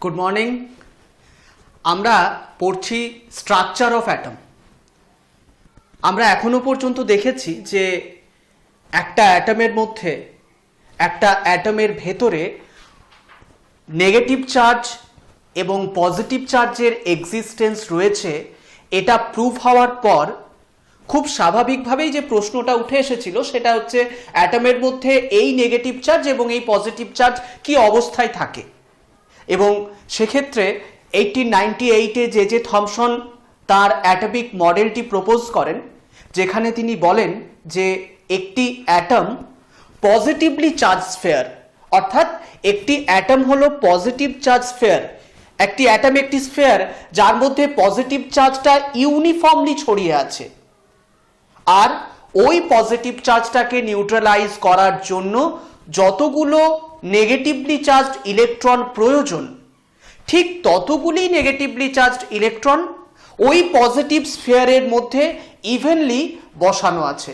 Good morning. আমরা পড়ছি structure of atom. আমরা এখনো পর্যন্ত দেখেছি যে একটা অ্যাটমের মধ্যে, একটা অ্যাটমের ভেতরে নেগেটিভ চার্জ এবং পজিটিভ চার্জের এক্সিস্টেন্স রয়েছে। এটা প্রুভ হওয়ার পর খুব স্বাভাবিকভাবেই যে প্রশ্নটা উঠে এসেছিল সেটা হচ্ছে অ্যাটমের মধ্যে এই নেগেটিভ চার্জ এবং এই পজিটিভ চার্জ কি অবস্থায় থাকে। এবং সেক্ষেত্রে 1898-এ জে থমসন তার অ্যাটমিক মডেলটি প্রপোজ করেন, যেখানে তিনি বলেন যে একটি অ্যাটম পজিটিভলি চার্জ স্ফিয়ার, অর্থাৎ একটি অ্যাটম হলো পজিটিভ চার্জ স্ফিয়ার। একটি অ্যাটম একটি স্ফিয়ার যার মধ্যে পজিটিভ চার্জটা ইউনিফর্মলি ছড়িয়ে আছে, আর ওই পজিটিভ চার্জটাকে নিউট্রালাইজ করার জন্য যতগুলো নেগেটিভলি চার্জড ইলেকট্রন প্রয়োজন, ঠিক ততগুলি নেগেটিভলি চার্জড ইলেকট্রন ওই পজিটিভ স্ফিয়ারের মধ্যে ইভেনলি বসানো আছে।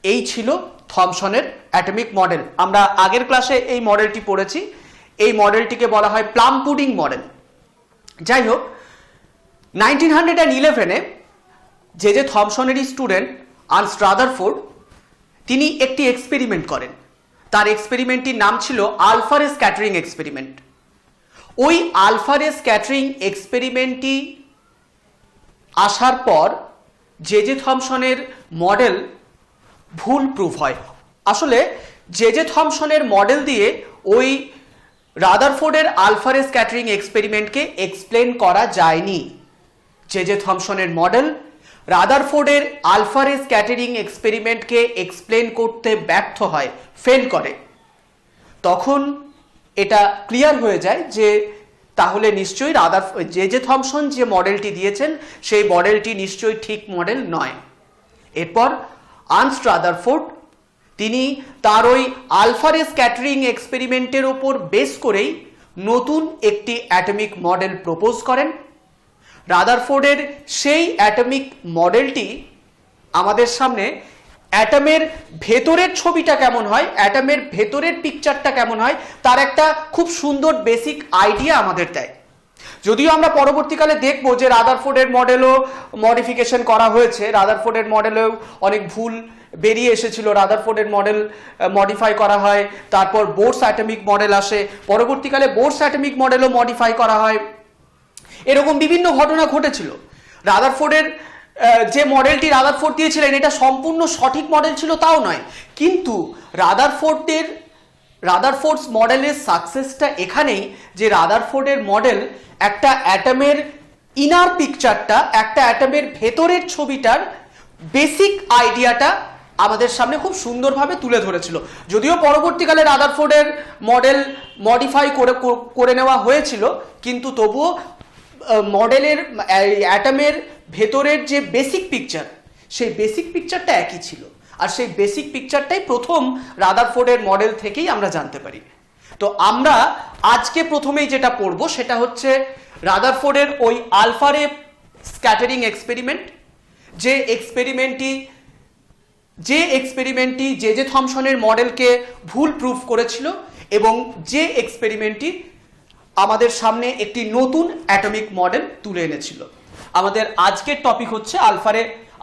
এই ছিল থমসনের অ্যাটমিক মডেল। আমরা আগের ক্লাসে এই মডেলটি পড়েছি। এই মডেলটিকে বলা হয় প্লাম পুডিং মডেল। যাই হোক, 1911-এ জে থমসনেরই স্টুডেন্ট আর্নস্ট রাদারফোর্ড তিনি একটি এক্সপেরিমেন্ট করেন। তার এক্সপেরিমেন্টটির নাম ছিল আলফা রে স্ক্যাটারিং এক্সপেরিমেন্ট। ওই আলফা রে স্ক্যাটারিং এক্সপেরিমেন্টটি আসার পর জে থমসনের মডেল ভুল প্রুভ হয়। আসলে জে থমসনের মডেল দিয়ে ওই রাদারফোর্ডের আলফা রে স্ক্যাটারিং এক্সপেরিমেন্টকে এক্সপ্লেন করা যায়নি। J থমসনের model রাদারফোর্ডের alpha ray scattering এক্সপেরিমেন্টকে explain করতে ব্যর্থ হয়, ফেল করে। তখন এটা ক্লিয়ার হয়ে যায় যে তাহলে নিশ্চয়ই জে থমসন যে মডেলটি দিয়েছেন সেই মডেলটি নিশ্চয়ই ঠিক মডেল নয়। এরপর আর্নস্ট রাদারফোর্ড তিনি তার ওই আলফা রে স্ক্যাটারিং এক্সপেরিমেন্টের ওপর বেস করেই নতুন একটি অ্যাটমিক মডেল প্রপোজ করেন। রাদারফোর্ডের সেই অ্যাটমিক মডেলটি আমাদের সামনে অ্যাটমের ভেতরের ছবিটা কেমন হয়, অ্যাটমের ভেতরের পিকচারটা কেমন হয়, তার একটা খুব সুন্দর বেসিক আইডিয়া আমাদের দেয়। যদিও আমরা পরবর্তীকালে দেখব যে রাদারফোর্ডের মডেলও মডিফিকেশন করা হয়েছে, রাদারফোর্ডের মডেলেও অনেক ভুল বেরিয়ে এসেছিল, রাদারফোর্ডের মডেল মডিফাই করা হয়। তারপর বোরস অ্যাটমিক মডেল আসে, পরবর্তীকালে বোরস অ্যাটমিক মডেলও মডিফাই করা হয়। এরকম বিভিন্ন ঘটনা ঘটেছিল। রাদারফোর্ডের যে মডেলটি রাদারফোর্ড দিয়েছিলেন এটা সম্পূর্ণ সঠিক মডেল ছিল তাও নয়, কিন্তু রাদারফোর্ডস মডেলের সাকসেসটা এখানেই যে রাদারফোর্ডের মডেল একটা অ্যাটমের ইনার পিকচারটা, একটা অ্যাটমের ভেতরের ছবিটার বেসিক আইডিয়াটা আমাদের সামনে খুব সুন্দরভাবে তুলে ধরেছিল। যদিও পরবর্তীকালে রাদারফোর্ডের মডেল মডিফাই করে নেওয়া হয়েছিল, কিন্তু তবুও মডেলের অ্যাটমের ভেতরের যে বেসিক পিকচার, সেই বেসিক পিকচারটা একই ছিল। আর সেই বেসিক পিকচারটাই প্রথম রাদারফোর্ডের মডেল থেকেই আমরা জানতে পারি। তো আমরা আজকে প্রথমেই যেটা পড়বো সেটা হচ্ছে রাদারফোর্ডের ওই আলফা রে স্ক্যাটারিং এক্সপেরিমেন্ট, যে এক্সপেরিমেন্টটি জে থমসনের মডেলকে ভুল প্রুফ করেছিল এবং যে এক্সপেরিমেন্টটি আমাদের সামনে একটি নতুন অ্যাটমিক মডেল তুলে এনেছিল। আমাদের আজকের টপিক হচ্ছে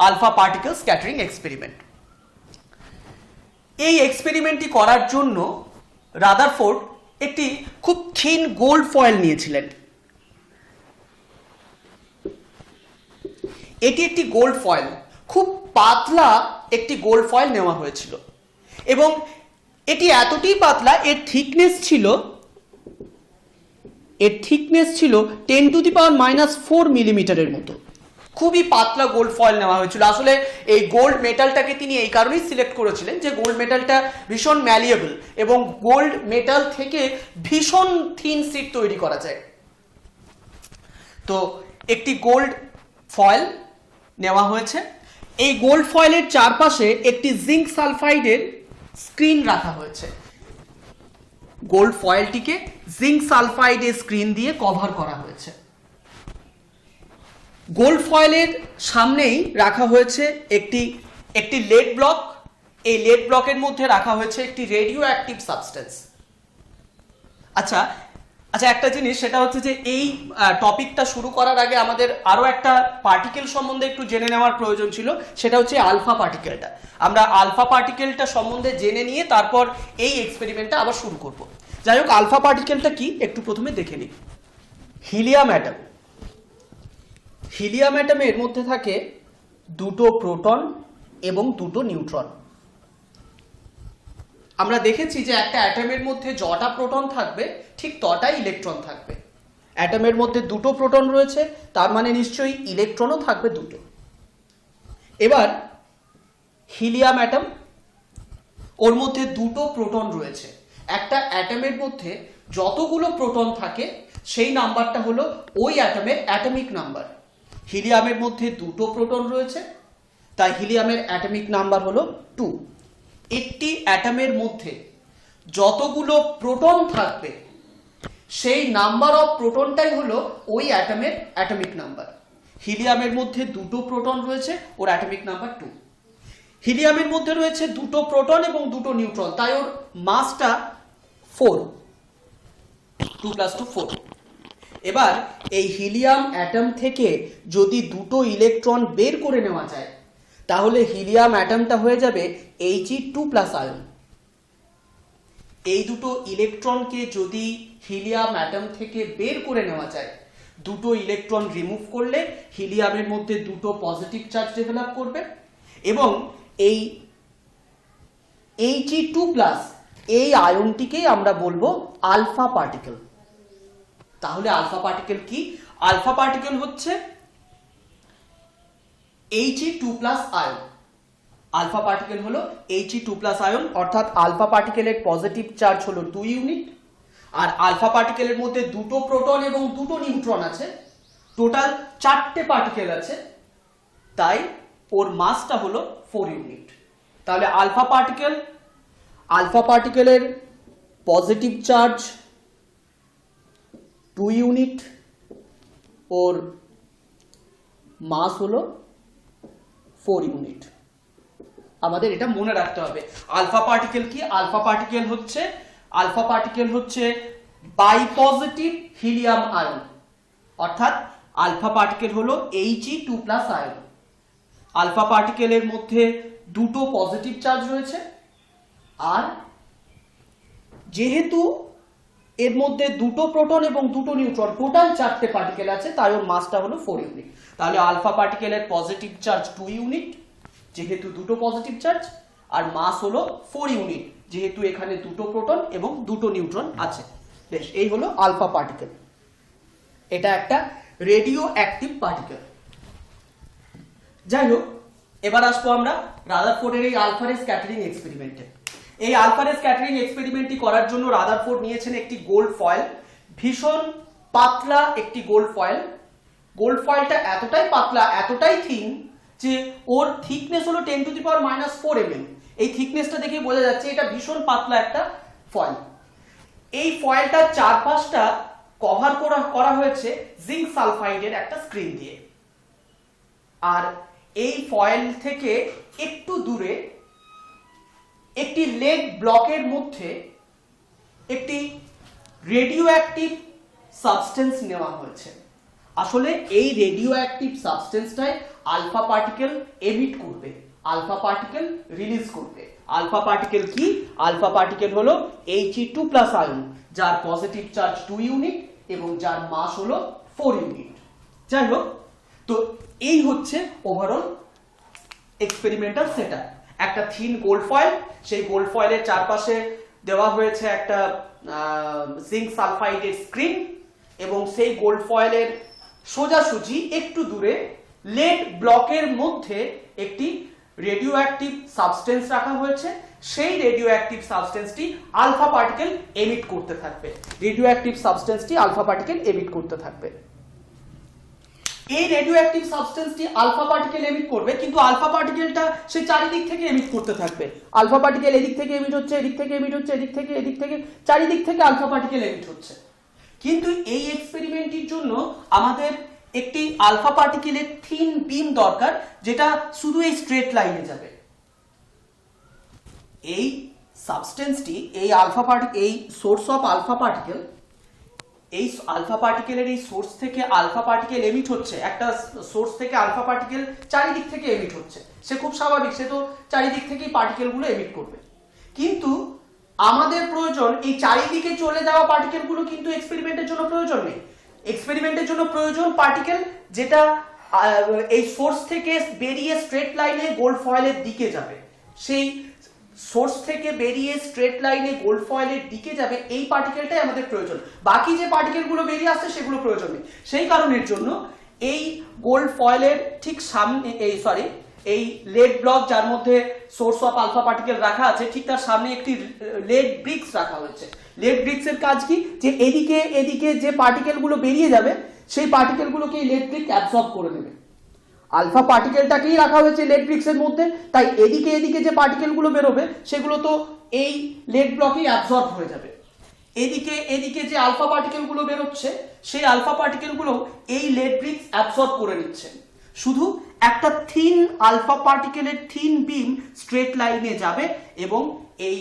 আলফা পার্টিকেল স্ক্যাটারিং এক্সপেরিমেন্ট। এই এক্সপেরিমেন্টটি করার জন্য রাদারফোর্ড একটি খুব থিন গোল্ড ফয়েল নিয়েছিলেন। এটি একটি গোল্ড ফয়েল, খুব পাতলা একটি গোল্ড ফয়েল নেওয়া হয়েছিল এবং এটি এতটাই পাতলা, এর থিকনেস ছিল 10⁻⁻⁴ মিলিমিটারের মতো। খুবই পাতলা গোল্ড ফয়েল নেওয়া হয়েছিল। আসলে এই গোল্ড মেটালটাকে তিনি এই কারণেই সিলেক্ট করেছিলেন যে গোল্ড মেটালটা ভীষণ ম্যালিয়েবল এবং গোল্ড মেটাল থেকে ভীষণ থিন শিট তৈরি করা যায়। তো একটি গোল্ড ফয়েল নেওয়া হয়েছে। এই গোল্ড ফয়েলের চারপাশে একটি জিঙ্ক সালফাইডের স্ক্রিন রাখা হয়েছে। গোল্ড ফয়েলটিকে জিঙ্ক সালফাইডের স্ক্রিন দিয়ে কভার করা হয়েছে। গোল্ড ফয়েলের সামনেই রাখা হয়েছে একটি লেড ব্লক। এই লেড ব্লকের মধ্যে রাখা হয়েছে একটি রেডিও অ্যাক্টিভ সাবস্টেন্স। আচ্ছা, আচ্ছা, একটা জিনিস সেটা হচ্ছে যে এই টপিকটা শুরু করার আগে আমাদের আরো একটা পার্টিকেল সম্বন্ধে একটু জেনে নেওয়ার প্রয়োজন ছিল, সেটা হচ্ছে আলফা পার্টিকেলটা। আমরা আলফা পার্টিকেলটা সম্বন্ধে জেনে নিয়ে তারপর এই এক্সপেরিমেন্টটা আবার শুরু করব। যাই হোক, আলফা পার্টিকেলটা কি একটু প্রথমে দেখে নিই। হিলিয়াম অ্যাটম, হিলিয়াম অ্যাটমের মধ্যে থাকে দুটো প্রোটন এবং দুটো নিউট্রন। আমরা দেখেছি যে একটা অ্যাটমের মধ্যে যটা প্রোটন থাকবে ঠিক তটাই ইলেকট্রন থাকবে। অ্যাটমের মধ্যে দুটো প্রোটন রয়েছে, তার মানে নিশ্চয়ই ইলেকট্রনও থাকবে দুটো। এবার হিলিয়াম অ্যাটম, ওর মধ্যে দুটো প্রোটন রয়েছে। একটা অ্যাটমের মধ্যে যতগুলো প্রোটন থাকে সেই নাম্বারটা হলো ওই অ্যাটমের অ্যাটমিক নাম্বার। হিলিয়ামের মধ্যে দুটো প্রোটন রয়েছে, তাই হিলিয়ামের অ্যাটমিক নাম্বার হলো 2। একটি অ্যাটমের মধ্যে যতগুলো প্রোটন থাকবে সেই নাম্বার অফ প্রোটনটাই হলো ওই অ্যাটমের অ্যাটমিক নাম্বার। হিলিয়ামের মধ্যে দুটো প্রোটন রয়েছে, ওর অ্যাটমিক নাম্বার 2। হিলিয়ামের মধ্যে রয়েছে দুটো প্রোটন এবং দুটো নিউট্রন, তাই ওর মাসটা 4, 2 + 2 4। এবার এই হিলিয়াম অ্যাটম থেকে যদি দুটো ইলেকট্রন বের করে নেওয়া যায় তাহলে হিলিয়াম অ্যাটমটা হয়ে যাবে He2+ আয়ন। এই দুটো ইলেকট্রনকে যদি হিলিয়াম অ্যাটম থেকে বের করে নেওয়া যায়, দুটো ইলেকট্রন রিমুভ করলে হিলিয়ামের মধ্যে দুটো পজিটিভ চার্জ ডেভেলপ করবে এবং এই He2+ এই আয়নটিকেই আমরা বলবো আলফা পার্টিকেল। তাহলে আলফা পার্টিকেল কি? আলফা পার্টিকেল হচ্ছে He2+ আয়ন। আলফা পার্টিকেল হলো He2+ আয়ন, অর্থাৎ আলফা পার্টিকেলের পজিটিভ চার্জ হলো 2 ইউনিট, আর আলফা পার্টিকেলের মধ্যে দুটো প্রোটন এবং দুটো নিউট্রন আছে, টোটাল 4টে পার্টিকেল আছে, তাই ওর মাসটা হলো 4 ইউনিট। তাহলে আলফা পার্টিকেলের পজিটিভ চার্জ 2 ইউনিট, ওর মাস হলো 4 ইউনিট। আমাদের এটা মনে রাখতে হবে। আলফা পার্টিকেল কি? আলফা পার্টিকেল হচ্ছে বাইপজিটিভ হিলিয়াম আয়ন, অর্থাৎ আলফা পার্টিকেল হলো He2+ আয়ন। আলফা পার্টিকেলের মধ্যে দুটো পজিটিভ চার্জ রয়েছে, আর যেহেতু এর মধ্যে দুটো প্রোটন এবং দুটো নিউট্রন, টোটাল 4টে পার্টিকেল আছে, তাই ওর মাসটা হলো 4 ইউনিট। তাহলে আলফা পার্টিকেলের পজিটিভ চার্জ 2 ইউনিট যেহেতু দুটো পজিটিভ চার্জ, আর মাস হলো 4 ইউনিট যেহেতু এখানে দুটো প্রোটন এবং দুটো নিউট্রন আছে। বেশ, এই হলো আলফা পার্টিকেল। এটা একটা রেডিও অ্যাক্টিভ পার্টিকেল। যাই হোক, এবার আসবো আমরা রাদারফোর্ডের এই আলফা রে স্ক্যাটারিং এক্সপেরিমেন্টে। এই আলফা রে স্ক্যাটারিং এক্সপেরিমেন্টটি করার জন্য রাদারফোর্ড নিয়েছেন একটি গোল্ড ফয়েল, ভীষণ পাতলা একটি গোল্ড ফয়েল। গোল্ড ফয়েলটা এতটাই পাতলা, এতটাই থিন যে ওর থিকনেস হলো 10⁻⁻⁴ mm। এই থিকনেসটা দেখে বোঝা যাচ্ছে এটা ভীষণ পাতলা একটা ফয়েল। এই ফয়েলটার চারপাশটা কভার করা হয়েছে জিঙ্ক সালফাইডের একটা স্ক্রিন দিয়ে, আর এই ফয়েল থেকে একটু দূরে একটি লেড ব্লকের মধ্যে একটি রেডিও অ্যাক্টিভ সাবস্টেন্স নেওয়া হয়েছে। আসলে এই রেডিও অ্যাক্টিভ সাবস্টেন্সটাই আলফা পার্টিকেল এমিট করবে, আলফা পার্টিকেল রিলিজ করবে। আলফা পার্টিকেল কি? আলফা পার্টিকেল হলো He2+ আয়ন, যার পজিটিভ চার্জ 2 ইউনিট এবং যার মাস হলো 4 ইউনিট। যাই হোক, তো এই হচ্ছে ওভারঅল এক্সপেরিমেন্টাল সেটআপ। একটা থিন গোল্ড ফয়েল, সেই গোল্ড ফয়েলের চারপাশে দেওয়া হয়েছে একটা জিঙ্ক সালফাইডের স্ক্রিন, এবং সেই গোল্ড ফয়েলের সোজাসুজি একটু দূরে লেড ব্লকের মধ্যে একটি রেডিও অ্যাক্টিভ সাবস্টেন্স রাখা হয়েছে। সেই রেডিও অ্যাক্টিভ সাবস্টেন্সটি আলফা পার্টিকেল এমিট করতে থাকবে, রেডিও অ্যাক্টিভ সাবস্টেন্সটি আলফা পার্টিকেল এমিট করতে থাকবে। এই রেডিও অ্যাক্টিভ সাবস্টেন্সটি আলফা পার্টিকেল এমিট করবে, কিন্তু আলফা পার্টিকেলটা সে চারিদিক থেকে এমিট করতে থাকবে। আলফা পার্টিকেল এদিক থেকে এমিট হচ্ছে, এদিক থেকে এমিট হচ্ছে, এদিক থেকে, চারিদিক থেকে আলফা পার্টিকেল এমিট হচ্ছে। কিন্তু এই এক্সপেরিমেন্টের জন্য আমাদের একটি আলফা পার্টিকেলের থিন বিম দরকার, যেটা শুধু এই স্ট্রেট লাইনে যাবে। এই সাবস্টেন্সটি, এই সোর্স অফ আলফা পার্টিকেল, এই আলফা পার্টিকেলের এই সোর্স থেকে আলফা পার্টিকেল এমিট হচ্ছে, একটা সোর্স থেকে আলফা পার্টিকেল চারিদিক থেকে এমিট হচ্ছে, সে খুব স্বাভাবিক, সে তো চারিদিক থেকেই পার্টিকেলগুলো এমিট করবে। কিন্তু আমাদের প্রয়োজন এই চারিদিকে চলে যাওয়া পার্টিকেলগুলো কিন্তু এক্সপেরিমেন্টের জন্য প্রয়োজন নেই। এক্সপেরিমেন্টের জন্য প্রয়োজন পার্টিকেল যেটা এই সোর্স থেকে বেরিয়ে স্ট্রেট লাইনে গোল্ড ফয়েলের দিকে যাবে। সেই সোর্স থেকে বেরিয়ে স্ট্রেট লাইনে গোল্ড ফয়েলের দিকে যাবে, এই পার্টিকেলটাই আমাদের প্রয়োজন। বাকি যে পার্টিকেলগুলো বেরিয়ে আসছে সেগুলো প্রয়োজন নেই। সেই কারণের জন্য এই গোল্ড ফয়েলের ঠিক সামনে এই লেড ব্লক যার মধ্যে সোর্স অফ আলফা পার্টিকেল রাখা আছে, ঠিক তার সামনে একটি লেড ব্রিক্স রাখা হয়েছে। লেড ব্রিক্সের কাজ কি, যে এদিকে যে পার্টিকেলগুলো বেরিয়ে যাবে সেই পার্টিকেলগুলোকে এই লেড ব্রিক অ্যাবসর্ব করে নেবে। আলফা পার্টিকেলটাকেই রাখা হয়েছে লেড ব্রিক্সের মধ্যে, তাই এদিকে যে পার্টিকেলগুলো বেরোবে সেগুলো তো এই লেড ব্লকেই অ্যাবসর্ব হয়ে যাবে। এদিকে যে আলফা পার্টিকেলগুলো বেরোচ্ছে সেই আলফা পার্টিকেলগুলো এই লেড ব্রিক্স অ্যাবসর্ব করে নিচ্ছে। শুধু একটা থিন আলফা পার্টিকেলের থিন বিম স্ট্রেট লাইনে যাবে এবং এই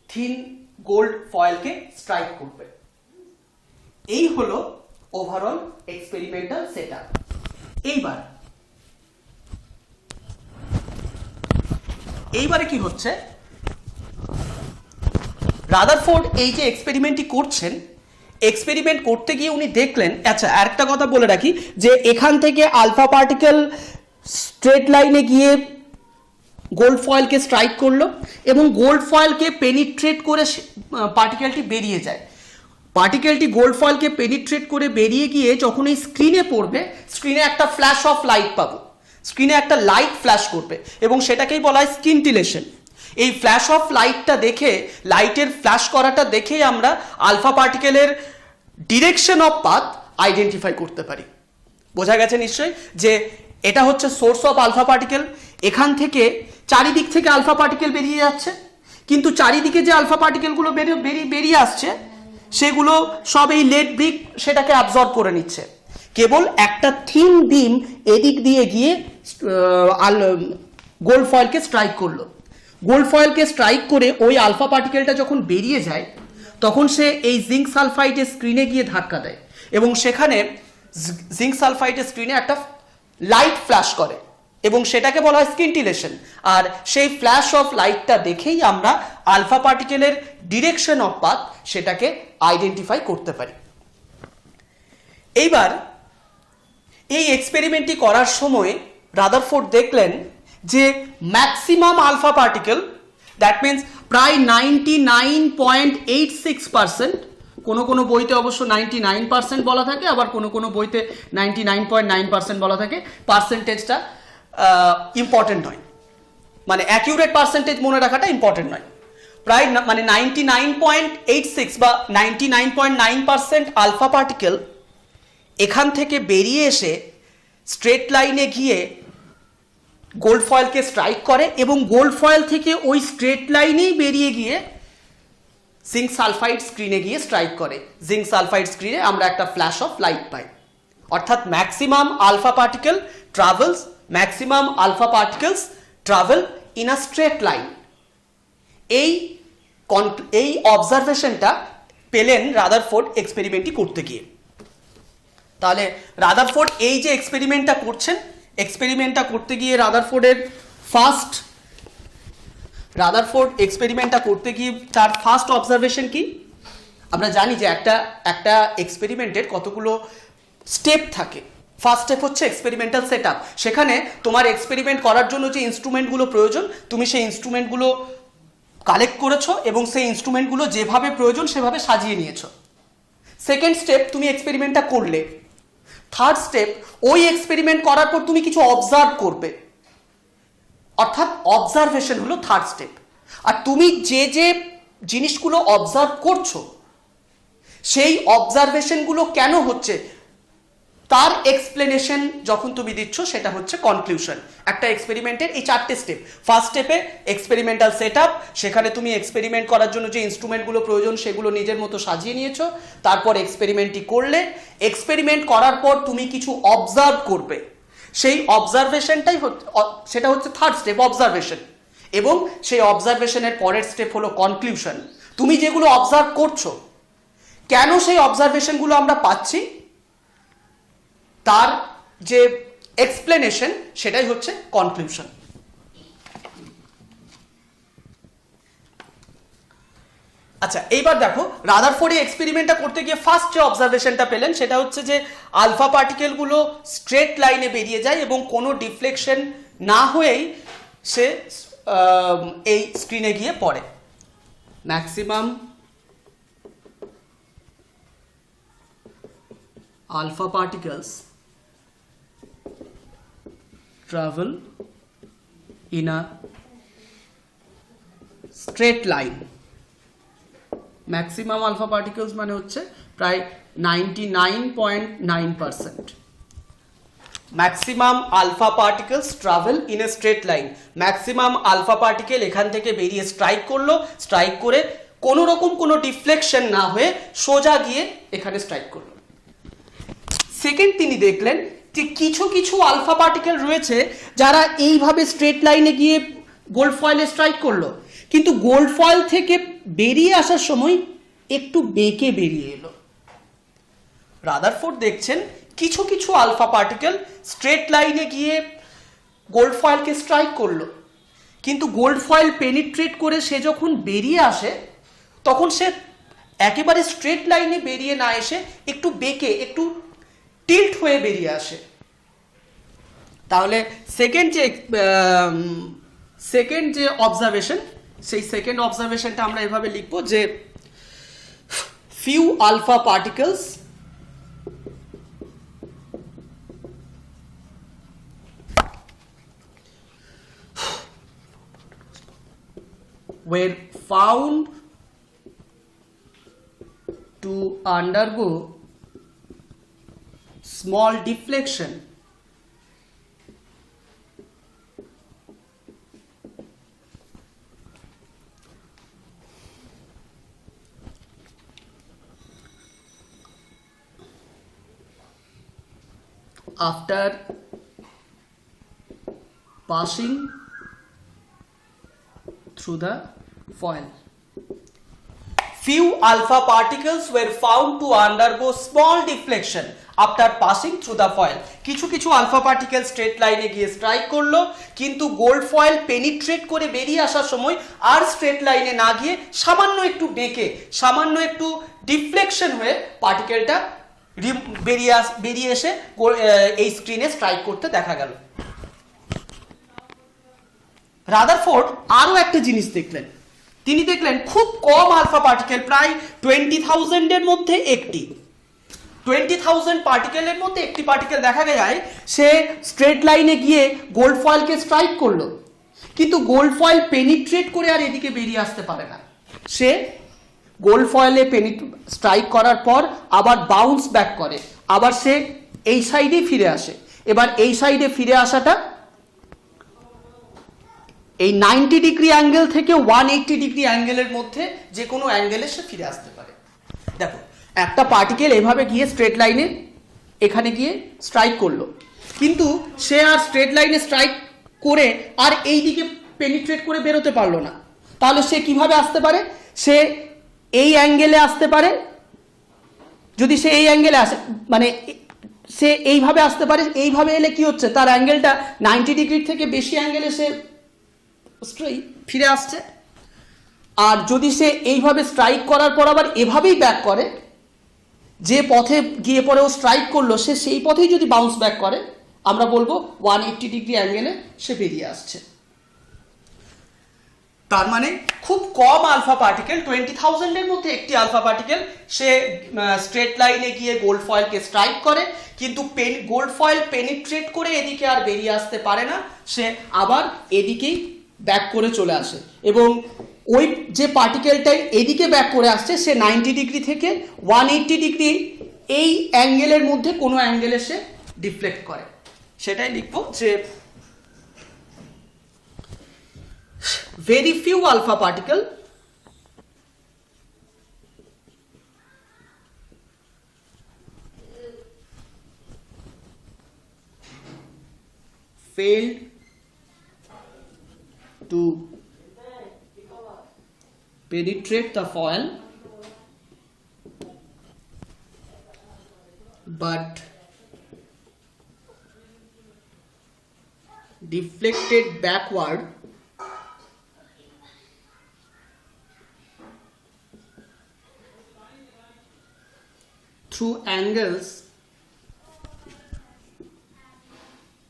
থিন গোল্ড ফয়েলকে স্ট্রাইক করবে। এই হলো ওভারঅল এক্সপেরিমেন্টাল সেটআপ। এইবারে কি হচ্ছে, রাদারফোর্ড এই যে এক্সপেরিমেন্টটি করছেন, এক্সপেরিমেন্ট করতে গিয়ে উনি দেখলেন, আচ্ছা আরেকটা কথা বলে রাখি, যে এখান থেকে আলফা পার্টিকেল স্ট্রেট লাইনে গিয়ে গোল্ড ফয়েলকে স্ট্রাইক করলো এবং গোল্ড ফয়েলকে পেনিট্রেট করে পার্টিকেলটি বেরিয়ে যায়। পার্টিকেলটি গোল্ড ফয়েলকে পেনিট্রেট করে বেরিয়ে গিয়ে যখন এই স্ক্রিনে পড়বে, স্ক্রিনে একটা ফ্ল্যাশ অফ লাইট পাবো, স্ক্রিনে একটা লাইট ফ্ল্যাশ করবে এবং সেটাকেই বলা হয় স্কিনটিলেশন। এই ফ্ল্যাশ অফ লাইটটা দেখে, লাইটের ফ্ল্যাশ করাটা দেখেই আমরা আলফা পার্টিকেলের ডিরেকশন অফ পাথ আইডেন্টিফাই করতে পারি। বোঝা গেছে নিশ্চয়ই যে এটা হচ্ছে সোর্স অফ আলফা পার্টিকেল। এখান থেকে চারিদিক থেকে আলফা পার্টিকেল বেরিয়ে যাচ্ছে, কিন্তু চারিদিকে যে আলফা পার্টিকেলগুলো বেরিয়ে আসছে সেগুলো সব এই লেড ব্রিক সেটাকে অ্যাবজর্ব করে নিচ্ছে। কেবল একটা থিন বিম এদিক দিয়ে গিয়ে গোল্ড ফয়েলকে স্ট্রাইক করলো। গোল্ড ফয়েলকে স্ট্রাইক করে ওই আলফা পার্টিকেলটা যখন বেরিয়ে যায় তখন সে এই জিঙ্ক সালফাইডের স্ক্রিনে গিয়ে ধাক্কা দেয় এবং সেখানে জিঙ্ক সালফাইডের স্ক্রিনে একটা লাইট ফ্ল্যাশ করে এবং সেটাকে বলা হয় স্কিনটিলেশন। আর সেই ফ্ল্যাশ অফ লাইটটা দেখেই আমরা আলফা পার্টিকেলের ডিরেকশন অফ পাথ সেটাকে আইডেন্টিফাই করতে পারি। এইবার এই এক্সপেরিমেন্টটি করার সময় রাদারফোর্ড দেখলেন যে maximum alpha particle, that means প্রায় 99.86%, কোনো বইতে অবশ্য 99% বলা থাকে, আবার কোনো বইতে 99.9% বলা থাকে। পার্সেন্টেজটা ইম্পর্টেন্ট নয়, মানে অ্যাকিউরেট পার্সেন্টেজ মনে রাখাটা ইম্পর্টেন্ট নয়। প্রায় মানে 99.86 বা 99.9% আলফা পার্টিকেল এখান থেকে বেরিয়ে এসে স্ট্রেট লাইনে গিয়ে গোল্ড ফয়েলকে স্ট্রাইক করে এবং গোল্ড ফয়েল থেকে ওই স্ট্রেট লাইনেই বেরিয়ে গিয়ে জিঙ্ক সালফাইড স্ক্রিনে গিয়ে স্ট্রাইক করে। জিঙ্ক সালফাইড স্ক্রিনে আমরা একটা ফ্ল্যাশ অফ লাইট পাই। অর্থাৎ maximum alpha particle travel in a straight line. এই অবজারভেশনটা পেলেন রাদারফোর্ড এক্সপেরিমেন্টটি করতে গিয়ে। তাহলে রাদারফোর্ড এই যে এক্সপেরিমেন্টটা করছেন, এক্সপেরিমেন্টটা করতে গিয়ে রাদারফোর্ড এক্সপেরিমেন্টটা করতে গিয়ে তার ফার্স্ট অবজারভেশন কি? আমরা জানি যে একটা এক্সপেরিমেন্টের কতগুলো স্টেপ থাকে। ফার্স্ট স্টেপ হচ্ছে এক্সপেরিমেন্টাল সেটআপ। সেখানে তোমার এক্সপেরিমেন্ট করার জন্য যে ইনস্ট্রুমেন্টগুলো প্রয়োজন, তুমি সেই ইনস্ট্রুমেন্টগুলো কালেক্ট করেছো এবং সেই ইনস্ট্রুমেন্টগুলো যেভাবে প্রয়োজন সেভাবে সাজিয়ে নিয়েছো। সেকেন্ড স্টেপ, তুমি এক্সপেরিমেন্টটা করলে। থার্ড স্টেপ, ওই এক্সপেরিমেন্ট করার পর তুমি কিছু অবজার্ভ করবে, অর্থাৎ অবজারভেশন হলো থার্ড স্টেপ। আর তুমি যে জিনিসগুলো অবজার্ভ করছো সেই অবজারভেশনগুলো কেন হচ্ছে তার এক্সপ্লেনেশন যখন তুমি দিচ্ছ সেটা হচ্ছে কনক্লুশন। একটা এক্সপেরিমেন্টের এই চারটে স্টেপ। ফার্স্ট স্টেপে এক্সপেরিমেন্টাল সেটআপ, সেখানে তুমি এক্সপেরিমেন্ট করার জন্য যে ইনস্ট্রুমেন্টগুলো প্রয়োজন সেগুলো নিজের মতো সাজিয়ে নিয়েছো। তারপর এক্সপেরিমেন্টটি করলে, এক্সপেরিমেন্ট করার পর তুমি কিছু অবজার্ভ করবে, সেই অবজারভেশনটাই সেটা হচ্ছে থার্ড স্টেপ, অবজারভেশন। এবং সেই অবজারভেশনের পরের স্টেপ হলো কনক্লুশন। তুমি যেগুলো অবজার্ভ করছো কেন সেই অবজারভেশনগুলো আমরা পাচ্ছি তার যে এক্সপ্লেনেশন সেটাই হচ্ছে কনক্লুশন। আচ্ছা, এইবার দেখো রাদারফোর্ড এই এক্সপেরিমেন্টটা করতে গিয়ে ফার্স্ট যে অবজারভেশনটা পেলেন সেটা হচ্ছে যে আলফা পার্টিকেলগুলো স্ট্রেট লাইনে বেরিয়ে যায় এবং কোনো ডিফ্লেকশন না হয়েই সে এই স্ক্রিনে গিয়ে পড়ে। Maximum alpha particles travel in a straight line. Maximum alpha particles মানে হচ্ছে প্রায় 99.9%। Maximum alpha particles travel in a straight line. Maximum alpha particle এখান থেকে বেরিয়ে স্ট্রাইক করলো, স্ট্রাইক করে কোনো রকম কোনো ডিফ্লেকশন না হয়ে সোজা গিয়ে এখানে স্ট্রাইক করলো। সেকেন্ড, তিনি দেখলেন যে কিছু কিছু আলফা পার্টিকেল রয়েছে যারা এইভাবে স্ট্রেট লাইনে গিয়ে গোল্ড ফয়েলে স্ট্রাইক করলো, কিন্তু গোল্ড ফয়েল থেকে বেরিয়ে আসার সময় একটু বেঁকে বেরিয়ে এলো। রাদারফোর্ড দেখছেন কিছু কিছু আলফা পার্টিকেল স্ট্রেট লাইনে গিয়ে গোল্ড ফয়েলকে স্ট্রাইক করলো, কিন্তু গোল্ড ফয়েল পেনিট্রেট করে সে যখন বেরিয়ে আসে তখন সে একেবারে স্ট্রেট লাইনে বেরিয়ে না এসে একটু বেঁকে, একটু টিল্ট হয়ে বেরিয়ে আসে। তাহলে সেকেন্ড যে অবজারভেশন, সেই সেকেন্ড অবজারভেশনটা আমরা এভাবে লিখব যে few alpha particles were found to undergo small deflection after passing through the foil. Few alpha particles were found to undergo small deflection after passing through the foil. কিছু কিছু alpha particle straight লাইনে গিয়ে strike করলো, কিন্তু gold foil penetrate করে বেরিয়ে আসার সময় আর স্ট্রেট লাইনে না গিয়ে সামান্য একটু বেঁকে, সামান্য একটু ডিফ্লেকশন হয়ে পার্টিকেলটা বেরিয়ে এসে এই স্ক্রিনে স্ট্রাইক করতে দেখা গেল। রাদারফোর্ড আরো একটা জিনিস দেখলেন। তিনি দেখলেন খুব কম আলফা পার্টিকেল, প্রায় 20,000 এর মধ্যে একটি, 20,000 পার্টিকেলের মধ্যে একটি পার্টিকেল দেখা যায় সে স্ট্রেট লাইনে গিয়ে গোল্ড ফয়েলকে স্ট্রাইক করলো, কিন্তু গোল্ড ফয়েল পেনিট্রেট করে আর এদিকে বেরিয়ে আসতে পারে না। সে গোল্ড ফয়েলে স্ট্রাইক করার পর আবার বাউন্স ব্যাক করে, আবার সে এই সাইডে ফিরে আসে। এবার এই সাইডে ফিরে আসাটা এই 90 ডিগ্রি অ্যাঙ্গেল থেকে 180 ডিগ্রি অ্যাঙ্গেলের মধ্যে যে কোনো অ্যাঙ্গেলে সে ফিরে আসতে পারে। দেখো, একটা পার্টিকেল এভাবে গিয়ে স্ট্রেট লাইনে এখানে গিয়ে স্ট্রাইক করলো, কিন্তু সে আর স্ট্রেট লাইনে স্ট্রাইক করে আর এই দিকে পেনিট্রেট করে বেরোতে পারলো না। তাহলে সে কিভাবে আসতে পারে? সে এই অ্যাঙ্গেলে আসতে পারে। যদি সে এই অ্যাঙ্গেলে আসে, মানে সে এইভাবে আসতে পারে। এইভাবে এলে কি হচ্ছে, তার অ্যাঙ্গেলটা 90 ডিগ্রির থেকে বেশি অ্যাঙ্গেলে সে ফিরে আসছে। আর যদি সে এইভাবে স্ট্রাইক করার পর আবার এভাবেই ব্যাক করে, যে পথে গিয়ে পরে ও স্ট্রাইক করলো সে সেই পথেই যদি বাউন্স ব্যাক করে, আমরা বলবো 180 ডিগ্রি অ্যাঙ্গেলে সে বেরিয়ে আসছে। তার মানে খুব কম আলফা পার্টিকেল, 20,000 এর মধ্যে একটি আলফা পার্টিকেল সে স্ট্রেট লাইনে গিয়ে গোল্ড ফয়েলকে স্ট্রাইক করে, কিন্তু গোল্ড ফয়েল পেনিট্রেট করে এদিকে আর বেরিয়ে আসতে পারে না, সে আবার এদিকেই ব্যাক করে চলে আসে। এবং ওই যে পার্টিকেলটাই এদিকে ব্যাক করে আসছে সে 90 ডিগ্রি থেকে 180 ডিগ্রি এই অ্যাঙ্গেলের মধ্যে কোনো অ্যাঙ্গেলে সে ডিফ্লেক্ট করে। সেটাই লিখবো যে very few alpha particle failed to penetrate the foil but deflected backward through angles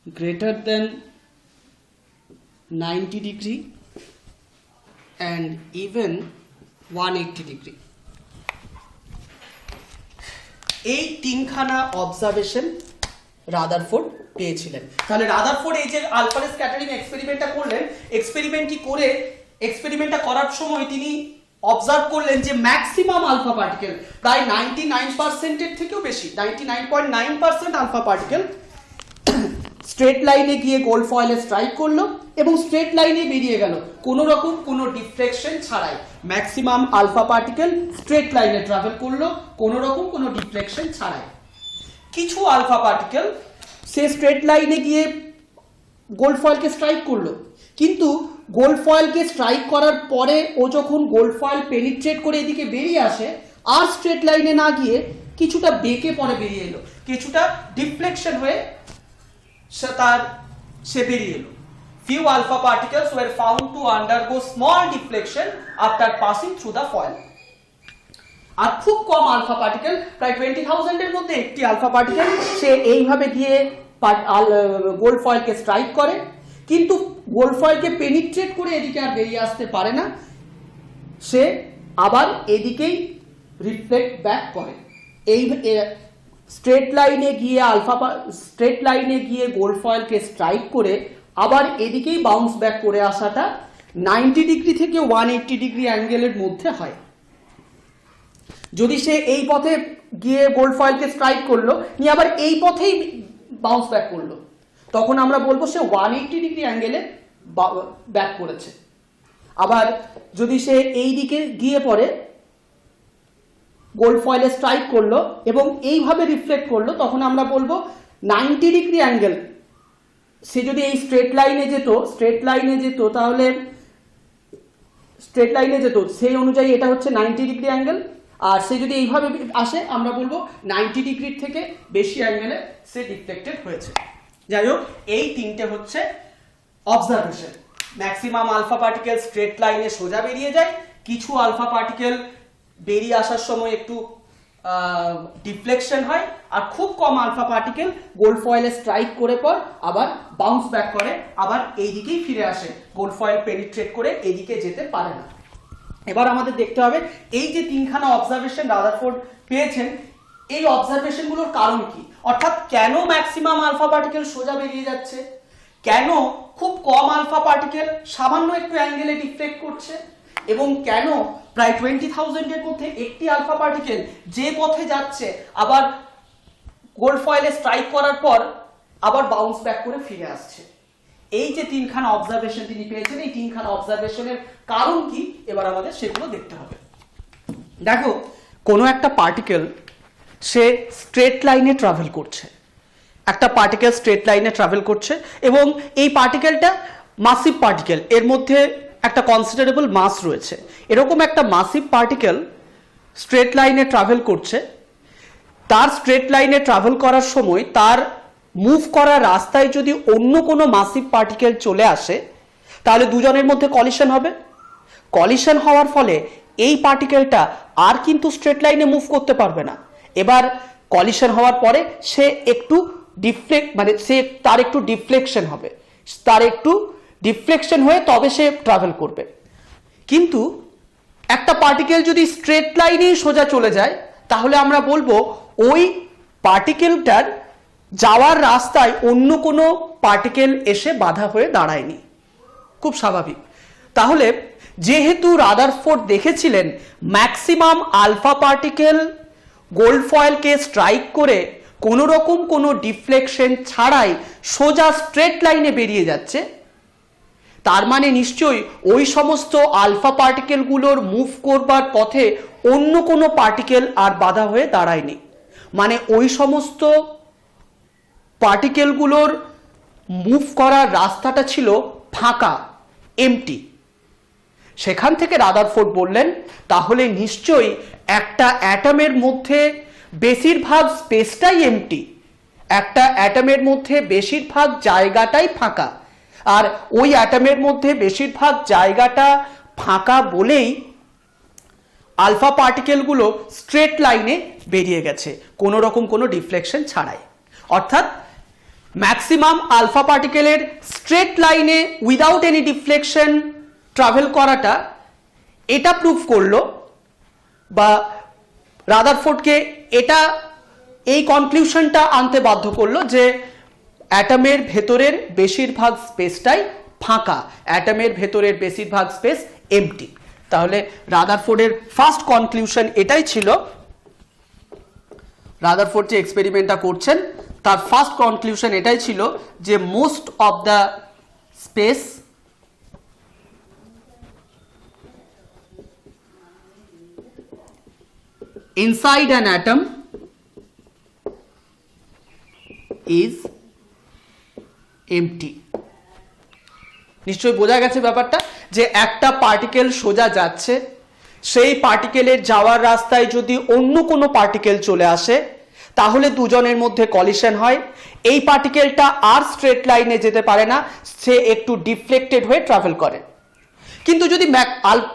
greater than 90 degree and even 180 degree. এই তিনখানা অবজারভেশন রাদারফোর্ড পেয়েছিলেন। তাহলে রাদারফোর্ড এই যে আলফা রে স্ক্যাটারিং এক্সপেরিমেন্টটা করলেন, এক্সপেরিমেন্টটা করার সময় তিনি অবজার্ভ করলেন যে ম্যাক্সিমাম আলফা পার্টিকেল প্রায় 99% এর থেকেও বেশি, 99.9% আলফা পার্টিকেল স্ট্রেট লাইনে গিয়ে গোল্ড ফয়েলে স্ট্রাইক করলো এবং স্ট্রেট লাইনে বেরিয়ে গেল কোনো রকম কোনো ডিফ্লেকশন ছাড়াই। ম্যাক্সিমাম আলফা পার্টিকেল স্ট্রেট লাইনে ট্রাভেল করলো কোনো রকম কোনো ডিফ্লেকশন ছাড়াই। কিছু আলফা পার্টিকেল সে স্ট্রেট লাইনে গিয়ে গোল্ড ফয়েলকে স্ট্রাইক করলো, কিন্তু গোল্ড ফয়েলকে স্ট্রাইক করার পরে ও যখন গোল্ড ফয়েল পেনিট্রেট করে এদিকে বেরিয়ে আসে, আর স্ট্রেট লাইনে না গিয়ে কিছুটা বেঁকে পরে বেরিয়ে এলো, কিছুটা ডিফ্লেকশন হয়ে সে বেরিয়ে এলো। Few alpha particles were found to undergo small deflection after passing through the foil. আর খুব কম আলফা পার্টিকেল, প্রায় 20,000 এর মধ্যে একটি আলফা পার্টিকেল সে এইভাবে গিয়ে গোল্ড ফয়েলকে স্ট্রাইক করে, কিন্তু গোল্ড ফয়েলকে পেনিট্রেট করে এদিকে আর বেরিয়ে আসতে পারে না, সে আবার এদিকেই রিফ্লেক্ট ব্যাক করে। এই স্ট্রেট লাইনে গিয়ে গোল্ড ফয়েলকে স্ট্রাইক করে আবার এদিকেই বাউন্স ব্যাক করে আসাটা 90 ডিগ্রি থেকে 180 ডিগ্রি অ্যাঙ্গেলের মধ্যে হয়। যদি সে এই পথে গিয়ে গোল্ড ফয়েলকে স্ট্রাইক করলো, নিয়ে আবার এই পথেই বাউন্স ব্যাক করলো, তখন আমরা বলবো সে 180 ডিগ্রি অ্যাঙ্গেলে ব্যাক করেছে। আবার যদি সে এই দিকে গিয়ে পরে গোল্ড ফয়েলে স্ট্রাইক করলো এবং এইভাবে রিফ্লেক্ট করলো, তখন আমরা বলবো 90 ডিগ্রি অ্যাঙ্গেল। সে যদি এই স্ট্রেট লাইনে যেত তাহলে সেই অনুযায়ী এটা হচ্ছে 90 ডিগ্রি অ্যাঙ্গেল। আর সে যদি এইভাবে আসে, আমরা বলবো 90 ডিগ্রির থেকে বেশি অ্যাঙ্গেলে সে ডিফ্লেক্টেড হয়েছে। যাই হোক, এই তিনটে হচ্ছে observation. Maximum alpha particle straight লাইনে সোজা বেরিয়ে যায়, কিছু আলফা পার্টিকেল বেরিয়ে আসার সময় একটু ডিফ্লেকশন হয়, আর খুব কম আলফা পার্টিকেল গোল্ড ফয়েলে স্ট্রাইক করে পর আবার বাউন্স ব্যাক করে, আবার এই দিকেই ফিরে আসে, গোল্ড ফয়েল পেনিট্রেট করে এদিকে যেতে পারে না। এবার আমাদের দেখতে হবে এই যে তিনখানা অবজারভেশন রাদারফোর্ড পেয়েছেন, এই অবজারভেশনগুলোর কারণ কি, অর্থাৎ কেন ম্যাক্সিমাম আলফা পার্টিকেল সোজা বেরিয়ে যাচ্ছে, কেন খুব কম আলফা পার্টিকেল সামান্য একটু অ্যাঙ্গেলে ডিফ্লেক্ট করছে, এবং কেন প্রায় 20,000 এর মধ্যে একটি আলফা পার্টিকেল যে পথে যাচ্ছে আবার গোল্ড ফয়েলে স্ট্রাইক করার পর আবার বাউন্স ব্যাক করে ফিরে আসছে। এই যে তিনখানা অবজারভেশন তিনি পেয়েছেন, এই তিনখানা অবজারভেশনের কারণ কি এবার আমাদের সেগুলো দেখতে হবে। দেখো, কোনো একটা পার্টিকেল সে স্ট্রেট লাইনে ট্রাভেল করছে, এবং এই পার্টিকেলটা মাসিভ পার্টিকেল, এর মধ্যে একটা কনসিডারেবল মাস রয়েছে। এরকম একটা মাসিভ পার্টিকেল স্ট্রেট লাইনে ট্রাভেল করছে, তার স্ট্রেট লাইনে ট্রাভেল করার সময় তার মুভ করার রাস্তায় যদি অন্য কোনো মাসিভ পার্টিকেল চলে আসে, তাহলে দুজনের মধ্যে কলিশন হবে। কলিশন হওয়ার ফলে এই পার্টিকেলটা আর কিন্তু স্ট্রেট লাইনে মুভ করতে পারবে না। এবার কলিশন হওয়ার পরে সে একটু তার একটু ডিফ্লেকশন হয়ে তবে সে ট্রাভেল করবে। কিন্তু একটা পার্টিকেল যদি স্ট্রেট লাইনেই সোজা চলে যায়, তাহলে আমরা বলবো ওই পার্টিকেলটার যাওয়ার রাস্তায় অন্য কোনো পার্টিকেল এসে বাধা হয়ে দাঁড়ায়নি, খুব স্বাভাবিক। তাহলে যেহেতু রাদারফোর্ড দেখেছিলেন ম্যাক্সিমাম আলফা পার্টিকেল গোল্ড ফয়েলকে স্ট্রাইক করে কোনো রকম কোনো ডিফ্লেকশন ছাড়াই সোজা স্ট্রেট লাইনে বেরিয়ে যাচ্ছে, তার মানে নিশ্চয়ই ওই সমস্ত আলফা পার্টিকেলগুলোর মুভ করবার পথে অন্য কোনো পার্টিকেল আর বাধা হয়ে দাঁড়ায়নি। মানে ওই সমস্ত পার্টিকেলগুলোর মুভ করার রাস্তাটা ছিল ফাঁকা, এমটি। সেখান থেকে রাদারফোর্ড বললেন তাহলে নিশ্চয়ই একটা অ্যাটমের মধ্যে বেশিরভাগ স্পেসটাই এমটি, একটা অ্যাটমের মধ্যে বেশিরভাগ জায়গাটাই ফাঁকা, আর ওই অ্যাটমের মধ্যে বেশিরভাগ জায়গাটা ফাঁকা বলেই আলফা পার্টিকেলগুলো স্ট্রেট লাইনে বেরিয়ে গেছে কোনো রকম কোনো ডিফ্লেকশন ছাড়াই। অর্থাৎ ম্যাক্সিমাম আলফা পার্টিকেলের স্ট্রেট লাইনে উইদাউট এনি ডিফ্লেকশন ট্রাভেল করাটা এটা প্রুভ করলো, বা রাদারফোর্ডকে এটা এই কনক্লুশনটা আনতে বাধ্য করলো যে অ্যাটমের ভেতরের বেশিরভাগ স্পেসটাই ফাঁকা, অ্যাটমের ভেতরের বেশিরভাগ স্পেস এমটি। তাহলে রাদারফোর্ডের ফার্স্ট কনক্লুশন এটাই ছিল, রাদারফোর্ড যে এক্সপেরিমেন্টটা করছেন তার ফার্স্ট কনক্লুশন এটাই ছিল যে most of the space inside an atom is empty। নিশ্চয়ই বোঝা গেছে ব্যাপারটা, যে একটা পার্টিকেল সোজা যাচ্ছে, সেই পার্টিকেলের যাওয়ার রাস্তায় যদি অন্য কোনো পার্টিকেল চলে আসে তাহলে দুজনের মধ্যে কলিশন হয়, এই পার্টিকেলটা আর স্ট্রেট লাইনে যেতে পারে না, সে একটু ডিফ্লেক্টেড হয়ে ট্রাভেল করে। কিন্তু যদি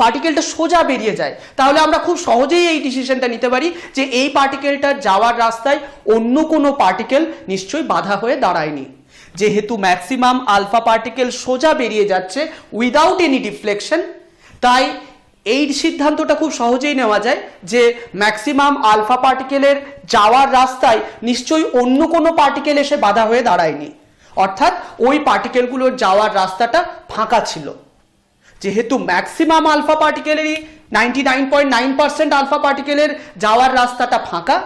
পার্টিকেলটা সোজা বেরিয়ে যায় তাহলে আমরা খুব সহজেই এই ডিসিশনটা নিতে পারি যে এই পার্টিকেলটার যাওয়ার রাস্তায় অন্য কোনো পার্টিকেল নিশ্চয়ই বাধা হয়ে দাঁড়ায়নি। যেহেতু ম্যাক্সিমাম আলফা পার্টিকেল সোজা বেরিয়ে যাচ্ছে উইদাউট এনি ডিফ্লেকশন, তাই এই সিদ্ধান্তটা খুব সহজেই নেওয়া যায় যে ম্যাক্সিমাম আলফা পার্টিকেলের যাওয়ার রাস্তায় নিশ্চয়ই অন্য কোনো পার্টিকেল এসে বাধা হয়ে দাঁড়ায়নি, অর্থাৎ ওই পার্টিকেলগুলোর যাওয়ার রাস্তাটা ফাঁকা ছিল। যেহেতু ম্যাক্সিমাম আলফা পার্টিকেলেরই 99.9% আলফা পার্টিকেলের যাওয়ার রাস্তাটা ফাঁকা,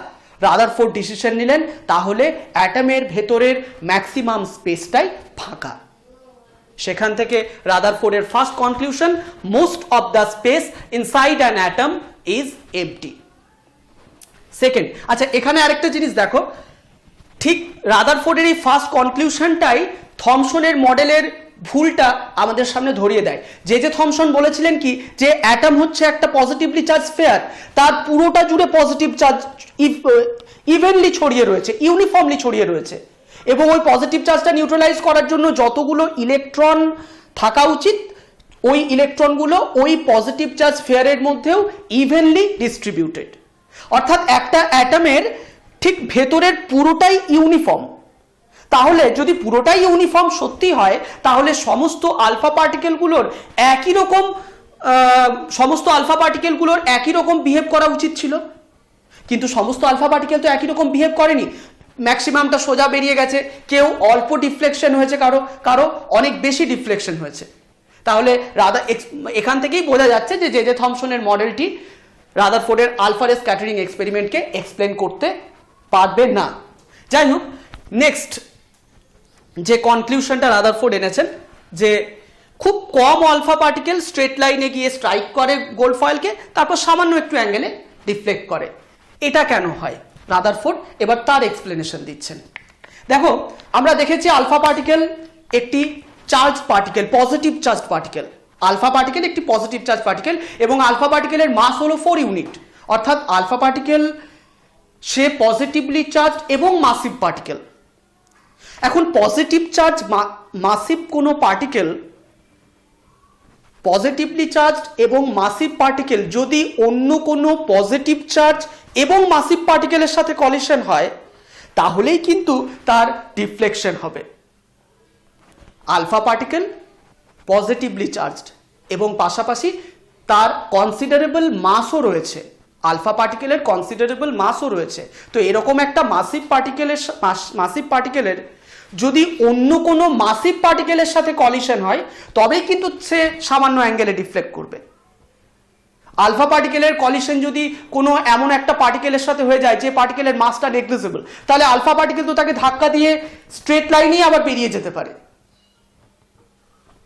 রাদারফোর্ড ডিসিশন নিলেন তাহলে অ্যাটমের ভেতরের ম্যাক্সিমাম স্পেসটাই ফাঁকা। সেখান থেকে রাদারফোর্ডের first conclusion, most of the space inside an atom is empty. Second, আচ্ছা এখানে আরেকটা জিনিস দেখো, ঠিক রাদারফোর্ডের এই ফার্স্ট কনক্লুশনটাই থমসনের মডেলের ভুলটা আমাদের সামনে ধরিয়ে দেয়। যে থমসন বলেছিলেন কি যে অ্যাটম হচ্ছে একটা পজিটিভলি চার্জ স্ফিয়ার, তার পুরোটা জুড়ে পজিটিভ চার্জ ইভেনলি ছড়িয়ে রয়েছে, ইউনিফর্মলি ছড়িয়ে রয়েছে, এবং ওই পজিটিভ চার্জটা নিউট্রালাইজ করার জন্য যতগুলো ইলেকট্রন থাকা উচিত ওই ইলেকট্রনগুলো ওই পজিটিভ চার্জ স্ফিয়ারের মধ্যেও ইভেনলি ডিস্ট্রিবিউটেড। অর্থাৎ একটা অ্যাটমের ঠিক ভেতরের পুরোটাই ইউনিফর্ম। তাহলে যদি পুরোটাই ইউনিফর্ম সত্যি হয় তাহলে সমস্ত আলফা পার্টিকেলগুলোর একই রকম বিহেভ করা উচিত ছিল, কিন্তু সমস্ত আলফা পার্টিকেল তো একই রকম বিহেভ করেনি। ম্যাক্সিমামটা সোজা বেরিয়ে গেছে, কেউ অল্প ডিফ্লেকশন হয়েছে, কারো অনেক বেশি ডিফ্লেকশন হয়েছে। তাহলে এখান থেকেই বোঝা যাচ্ছে যে জে থমসনের মডেলটি রাদারফোর্ডের আলফার স্ক্যাটারিং এক্সপেরিমেন্টকে এক্সপ্লেন করতে পারবে না। যাই হোক, নেক্সট যে কনক্লুশনটা রাদারফোর্ড এনেছেন যে খুব কম আলফা পার্টিকেল স্ট্রেট লাইনে গিয়ে স্ট্রাইক করে গোল্ড ফয়েলকে, তারপর সামান্য একটু অ্যাঙ্গেলে ডিফ্লেক্ট করে। এটা কেন হয় রাদারফোর্ড এবার তার এক্সপ্লেনেশন দিচ্ছেন। দেখো, আমরা দেখেছি আলফা পার্টিকেল একটি charge particle, positive charge particle. Alpha particle একটি পজিটিভ চার্জ পার্টিকেল এবং আলফা পার্টিকেলের মাস হলো 4 ইউনিট। অর্থাৎ আলফা পার্টিকেল সে পজিটিভলি চার্জ এবং মাসিভ পার্টিকেল। এখন পজিটিভ চার্জ মাসিভ কোনো পার্টিকেল, পজিটিভলি চার্জ এবং মাসিভ পার্টিকেল যদি অন্য কোনো পজিটিভ চার্জ এবং মাসিভ পার্টিকেলের সাথে কলিশন হয় তাহলেই কিন্তু তার ডিফ্লেকশন হবে। আলফা পার্টিকেল পজিটিভলি চার্জড এবং পাশাপাশি তার কনসিডারেবল মাসও রয়েছে, আলফা পার্টিকেলের কনসিডারেবল মাসও রয়েছে। তো এরকম একটা মাসিভ পার্টিকেলের যদি অন্য কোনো মাসিভ পার্টিকেলের সাথে কলিশন হয় তবেই কিন্তু সে সামান্য অ্যাঙ্গেলে ডিফ্লেক্ট করবে। আলফা পার্টিকেলের কলিশন যদি কোনো এমন একটা পার্টিকেলের সাথে হয়ে যায় যে পার্টিকেলের মাসটা নেগলিজিবল, তাহলে আলফা পার্টিকেল তো তাকে ধাক্কা দিয়ে স্ট্রেট লাইনেই আবার বেরিয়ে যেতে পারে।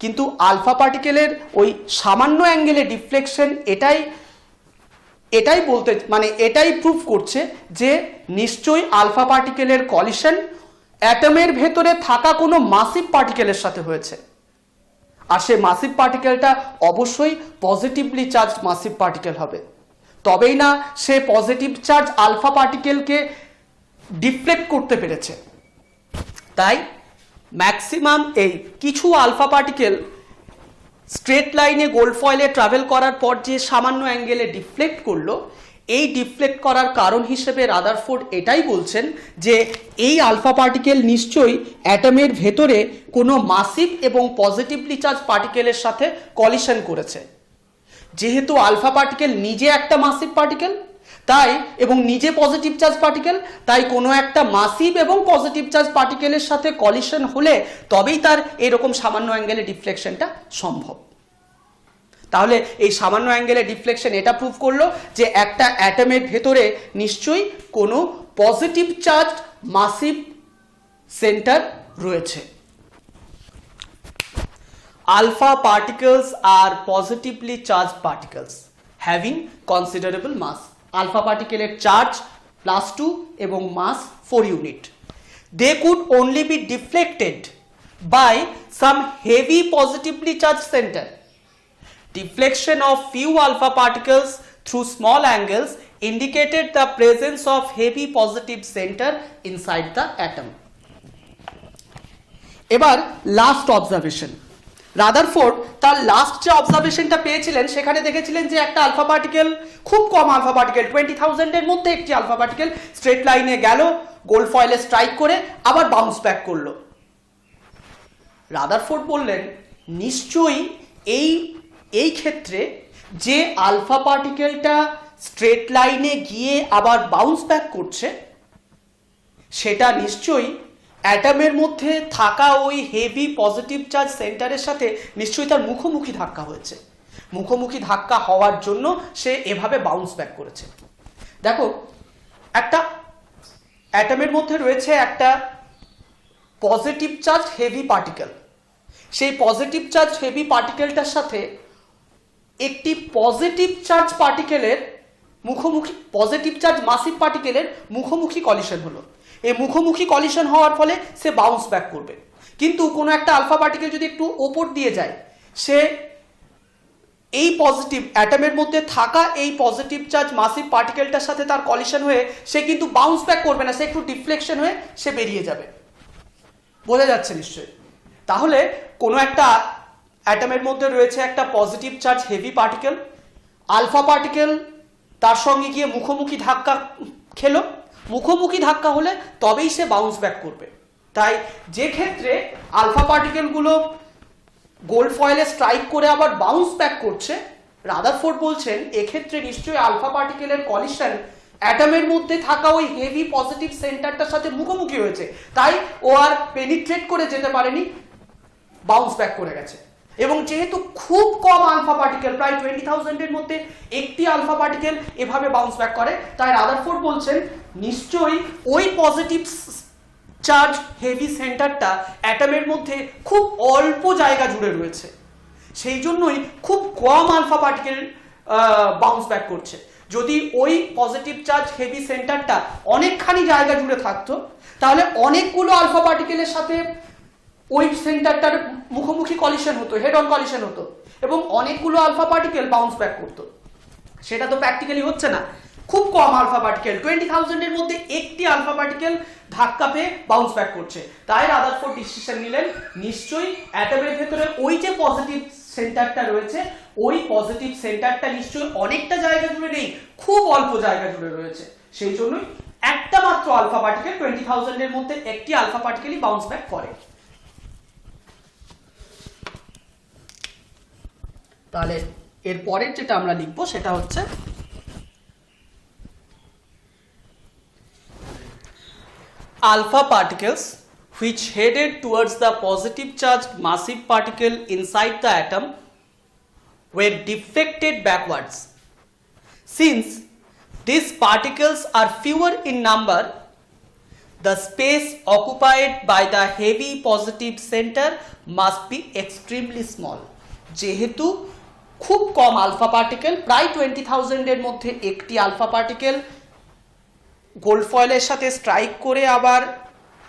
কিন্তু আলফা পার্টিকেলের ওই সামান্য অ্যাঙ্গেলে ডিফ্লেকশন এটাই প্রুভ করছে যে নিশ্চয়ই আলফা পার্টিকেলের কলিশন অ্যাটমের ভেতরে থাকা কোনো মাসিভ পার্টিকেলের সাথে হয়েছে, আর সেই মাসিভ পার্টিকেলটা অবশ্যই পজিটিভলি চার্জড মাসিভ পার্টিকেল হবে। তবেই না সে পজিটিভ চার্জ আলফা পার্টিকেলকে ডিফ্লেক্ট করতে পেরেছে। তাই ম্যাক্সিমাম এই কিছু আলফা পার্টিকেল স্ট্রেট লাইনে গোল্ড ফয়েলে ট্রাভেল করার পর যে সামান্য অ্যাঙ্গেলে ডিফ্লেক্ট করলো, এই ডিফ্লেক্ট করার কারণ হিসেবে রাদারফোর্ড এটাই বলছেন যে এই আলফা পার্টিকেল নিশ্চয়ই অ্যাটমের ভেতরে কোনো মাসিভ এবং পজিটিভলি চার্জ পার্টিকেলের সাথে কলিশন করেছে। যেহেতু আলফা পার্টিকেল নিজে একটা মাসিভ পার্টিকেল তাই এবং নিজে পজিটিভ চার্জ পার্টিকেল, তাই কোনো একটা মাসিভ এবং পজিটিভ চার্জ পার্টিকেলের সাথে কলিশন হলে তবেই তার এরকম সামান্য অ্যাঙ্গেলে ডিফ্লেকশনটা সম্ভব। তাহলে এই সামান্য অ্যাঙ্গেলে ডিফ্লেকশন এটা প্রুভ করলো যে একটা অ্যাটমের ভেতরে নিশ্চয়ই কোনো পজিটিভ চার্জ মাসিভ সেন্টার রয়েছে। Alpha particles are positively charged particles having considerable mass. Alpha particle charge +2 এবং mass 4 unit. They could only be deflected by some heavy positively charged center. Deflection of few alpha particles through small angles indicated the presence of heavy positive center inside the atom. এবার last observation. Rutherford তার last যে অবজারভেশনটা পেয়েছিলেন সেখানে দেখেছিলেন যে একটা alpha particle, খুব কম alpha particle 20,000 এর মধ্যে একটি আলফা পার্টিকেল স্ট্রেট লাইনে গেল, গোল্ড ফয়েলে স্ট্রাইক করে আবার বাউন্স ব্যাক করলো। রাদারফোর্ড বললেন নিশ্চয়ই এই ক্ষেত্রে যে আলফা পার্টিকেলটা স্ট্রেট লাইনে গিয়ে আবার বাউন্স ব্যাক করছে সেটা নিশ্চয়ই অ্যাটমের মধ্যে থাকা ওই হেভি পজিটিভ চার্জ সেন্টারের সাথে নিশ্চয়ই তার মুখোমুখি ধাক্কা হয়েছে। মুখোমুখি ধাক্কা হওয়ার জন্য সে এভাবে বাউন্স ব্যাক করেছে। দেখো, একটা অ্যাটমের মধ্যে রয়েছে একটা পজিটিভ চার্জ হেভি পার্টিকেল। সেই পজিটিভ চার্জ হেভি পার্টিকেলটার সাথে একটি পজিটিভ চার্জ পার্টিকেলের মুখোমুখি, পজিটিভ চার্জ মাসিভ পার্টিকেলের মুখোমুখি কলিশন হলো। এই মুখোমুখি কলিশন হওয়ার ফলে সে বাউন্স ব্যাক করবে। কিন্তু কোনো একটা আলফা পার্টিকেল যদি একটু ওপর দিয়ে যায়, সে এই পজিটিভ অ্যাটমের মধ্যে থাকা এই পজিটিভ চার্জ মাসিভ পার্টিকেলটার সাথে তার কলিশন হয়ে সে কিন্তু বাউন্স ব্যাক করবে না, সে একটু ডিফ্লেকশন হয়ে সে বেরিয়ে যাবে। বোঝা যাচ্ছে নিশ্চয়ই? তাহলে কোনো একটা অ্যাটমের মধ্যে রয়েছে একটা positive charge heavy particle, alpha particle তার সঙ্গে গিয়ে মুখোমুখি ধাক্কা খেলো, মুখোমুখি ধাক্কা হলে তবেই সে বাউন্স ব্যাক করবে। তাই যে ক্ষেত্রে আলফা পার্টিকেলগুলো গোল্ড ফয়েলে স্ট্রাইক করে আবার বাউন্স ব্যাক করছে, রাদারফোর্ড বলছেন এক্ষেত্রে নিশ্চয়ই আলফা পার্টিকেলের কলিশন অ্যাটমের মধ্যে থাকা ওই হেভি পজিটিভ সেন্টারটার সাথে মুখোমুখি হয়েছে, তাই ও আর পেনিট্রেট করে যেতে পারেনি, বাউন্স ব্যাক করে গেছে। এবং যেহেতু খুব কম আলফা পার্টিকেল, প্রায় 20,000 এর মধ্যে একটি আলফা পার্টিকেল এভাবে বাউন্স ব্যাক করে, তাই রাদারফোর্ড বলছেন নিশ্চয়ই ওই পজিটিভ চার্জ হেভি সেন্টারটা অ্যাটমের মধ্যে খুব অল্প জায়গা জুড়ে রয়েছে, সেই জন্যই খুব কম আলফা পার্টিকেল বাউন্স ব্যাক করছে। যদি ওই পজিটিভ চার্জ হেভি সেন্টারটা অনেকখানি জায়গা জুড়ে থাকতো তাহলে অনেকগুলো আলফা পার্টিকেলের সাথে ওই সেন্টারটার মুখোমুখি কলিশন হতো, হেড অন কলিশন হতো এবং অনেকগুলো আলফা পার্টিকেল বাউন্স ব্যাক করতো। সেটা তো প্র্যাকটিক্যালি হচ্ছে না। খুব কম আলফা পার্টিকেল, 20,000 এর মধ্যে একটি আলফা পার্টিকেল ধাক্কা পেয়ে বাউন্স ব্যাক করছে। তাই রাদারফোর্ড ডিসিশন নিলেন নিশ্চয়ই অ্যাটমের ভেতরে ওই যে পজিটিভ সেন্টারটা রয়েছে, ওই পজিটিভ সেন্টারটা নিশ্চয়ই অনেকটা জায়গা জুড়ে নেই, খুব অল্প জায়গা জুড়ে রয়েছে। সেই জন্যই একটা মাত্র আলফা পার্টিকেল, 20,000 এর মধ্যে একটি আলফা পার্টিকেলই বাউন্স ব্যাক করে। তাহলে এর পরের যেটা আমরা লিখব সেটা হচ্ছে alpha particles which headed towards the positive charged massive particle inside the atom were deflected backwards. Since these particles are fewer in number, the space occupied by the heavy positive center must be extremely small. যেহেতু খুব কম alpha particle, প্রায় 20,000 এর মধ্যে একটি alpha particle gold ফয়েলের সাথে strike করে আবার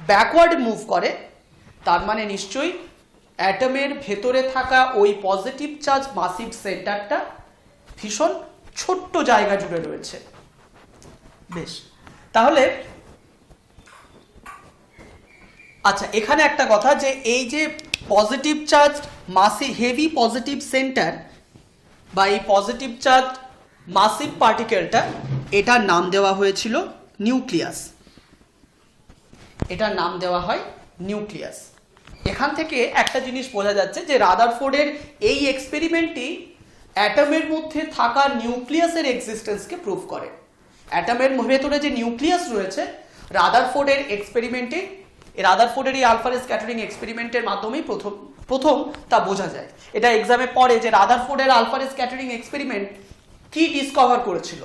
backward move করে, তার মানে নিশ্চয়ই অ্যাটমের ভেতরে থাকা ওই পজিটিভ চার্জ মাসিভ সেন্টারটা ভীষণ ছোট্ট জায়গা জুড়ে রয়েছে। বেশ, তাহলে আচ্ছা এখানে একটা কথা, যে এই যে পজিটিভ চার্জ মাসি হেভি পজিটিভ সেন্টার বা এই পজিটিভ চার্জ মাসিভ পার্টিকেলটা, এটার নাম দেওয়া হয়েছিল নিউক্লিয়াস। এটার নাম দেওয়া হয় নিউক্লিয়াস। এখান থেকে একটা জিনিস বোঝা যাচ্ছে যে রাদারফোর্ডের এই এক্সপেরিমেন্টটি অ্যাটমের মধ্যে থাকা নিউক্লিয়াসের এক্সিস্টেন্সকে প্রুভ করে। অ্যাটমের ভেতরে যে নিউক্লিয়াস রয়েছে, রাদারফোর্ডের এক্সপেরিমেন্টে, রাদারফোর্ডের এই আলফা রে স্ক্যাটারিং এক্সপেরিমেন্টের মাধ্যমেই প্রথম তা বোঝা যায়। এটা এক্সামে পড়ে যে রাদারফোর্ডের আলফা রে স্ক্যাটারিং এক্সপেরিমেন্ট কি ডিসকভার করেছিল।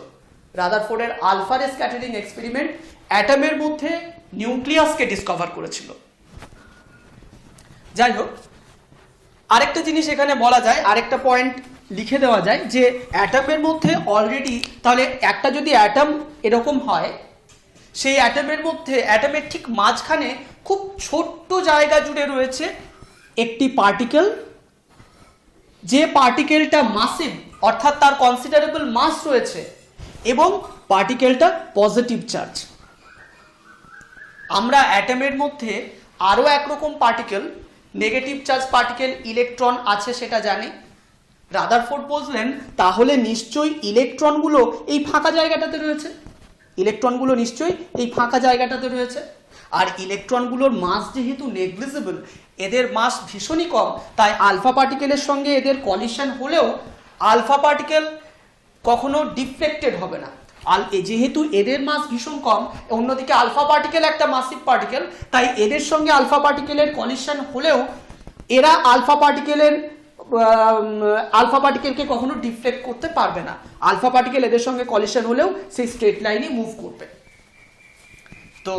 রাদারফোর্ডের আলফা রে স্ক্যাটারিং এক্সপেরিমেন্ট অ্যাটমের মধ্যে নিউক্লিয়াসকে ডিসকভার করেছিল। যাই হোক, আরেকটা জিনিস এখানে বলা যায়, আরেকটা পয়েন্ট লিখে দেওয়া যায় যে অ্যাটমের মধ্যে অলরেডি, তাহলে একটা যদি অ্যাটম এরকম হয়, সেই অ্যাটমের মধ্যে, অ্যাটমের ঠিক মাঝখানে খুব ছোট্ট জায়গা জুড়ে রয়েছে একটি পার্টিকেল, যে পার্টিকেলটা মাসিভ, অর্থাৎ তার কনসিডারেবল মাস রয়েছে, এবং পার্টিকেলটা পজিটিভ চার্জ। আমরা অ্যাটমের মধ্যে আরও একরকম particle, negative charge particle, electron আছে সেটা জানি। রাদারফোর্ড বললেন তাহলে নিশ্চয়ই ইলেকট্রনগুলো এই ফাঁকা জায়গাটাতে রয়েছে, ইলেকট্রনগুলো নিশ্চয়ই এই ফাঁকা জায়গাটাতে রয়েছে। আর ইলেকট্রনগুলোর মাস যেহেতু নেগলিজিবল, এদের মাস ভীষণই কম, তাই আলফা পার্টিকেলের সঙ্গে এদের কলিশন হলেও আলফা পার্টিকেল কখনো ডিফ্লেক্টেড হবে না। যেহেতু এদের মাস ভীষণ কম, অন্যদিকে আলফা পার্টিকেল একটা মাসিভ পার্টিকেল, তাই এদের সঙ্গে আলফা পার্টিকেলের কলিশন হলেও এরা আলফা পার্টিকেলকে কখনো ডিফ্লেক্ট করতে পারবে না। আলফা পার্টিকেল এদের সঙ্গে কলিশন হলেও সেই স্ট্রেট লাইনে মুভ করবে। তো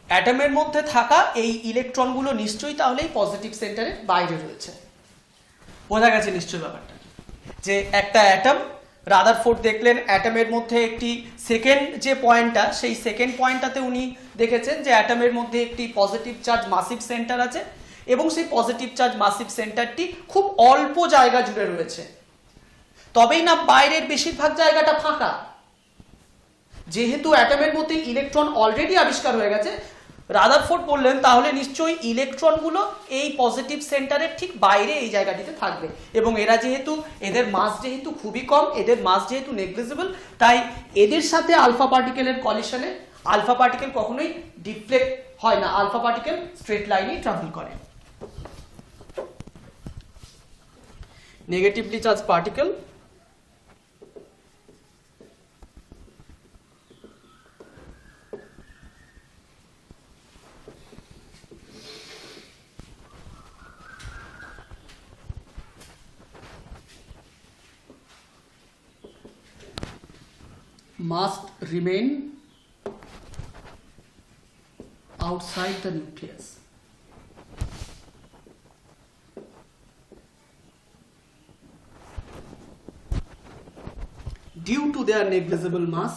অ্যাটমের মধ্যে থাকা এই ইলেকট্রনগুলো নিশ্চয়ই তাহলে পজিটিভ সেন্টারের বাইরে রয়েছে। বোঝা গেছে নিশ্চয়ই ব্যাপারটা, যে একটা অ্যাটম, রাদারফোর্ড দেখলেন অ্যাটমের মধ্যে একটি সেকেন্ড যে পয়েন্টটা, সেই সেকেন্ড পয়েন্টটাতে উনি দেখেছেন যে অ্যাটমের মধ্যে একটি পজিটিভ চার্জ মাসিভ সেন্টার আছে, এবং সেই পজিটিভ চার্জ মাসিভ সেন্টারটি খুব অল্প জায়গা জুড়ে রয়েছে। তবেই না বাইরের বেশিরভাগ জায়গাটা ফাঁকা। যেহেতু অ্যাটমের মধ্যে ইলেকট্রন অলরেডি আবিষ্কার হয়ে গেছে, রাদারফোর্ড বললেন তাহলে নিশ্চয়ই ইলেকট্রনগুলো এই পজিটিভ সেন্টারের ঠিক বাইরে এই জায়গাটিতে থাকবে, এবং এরা যেহেতু, এদের মাস যেহেতু খুবই কম, এদের মাস যেহেতু নেগলিজিবল, তাই এদের সাথে আলফা পার্টিকেলের কলিশনে আলফা পার্টিকেল কখনোই ডিফ্লেক্ট হয় না, আলফা পার্টিকেল স্ট্রেট লাইনেই ট্রাভেল করে। Negatively charge particle must remain outside the nucleus. Due to their negligible mass,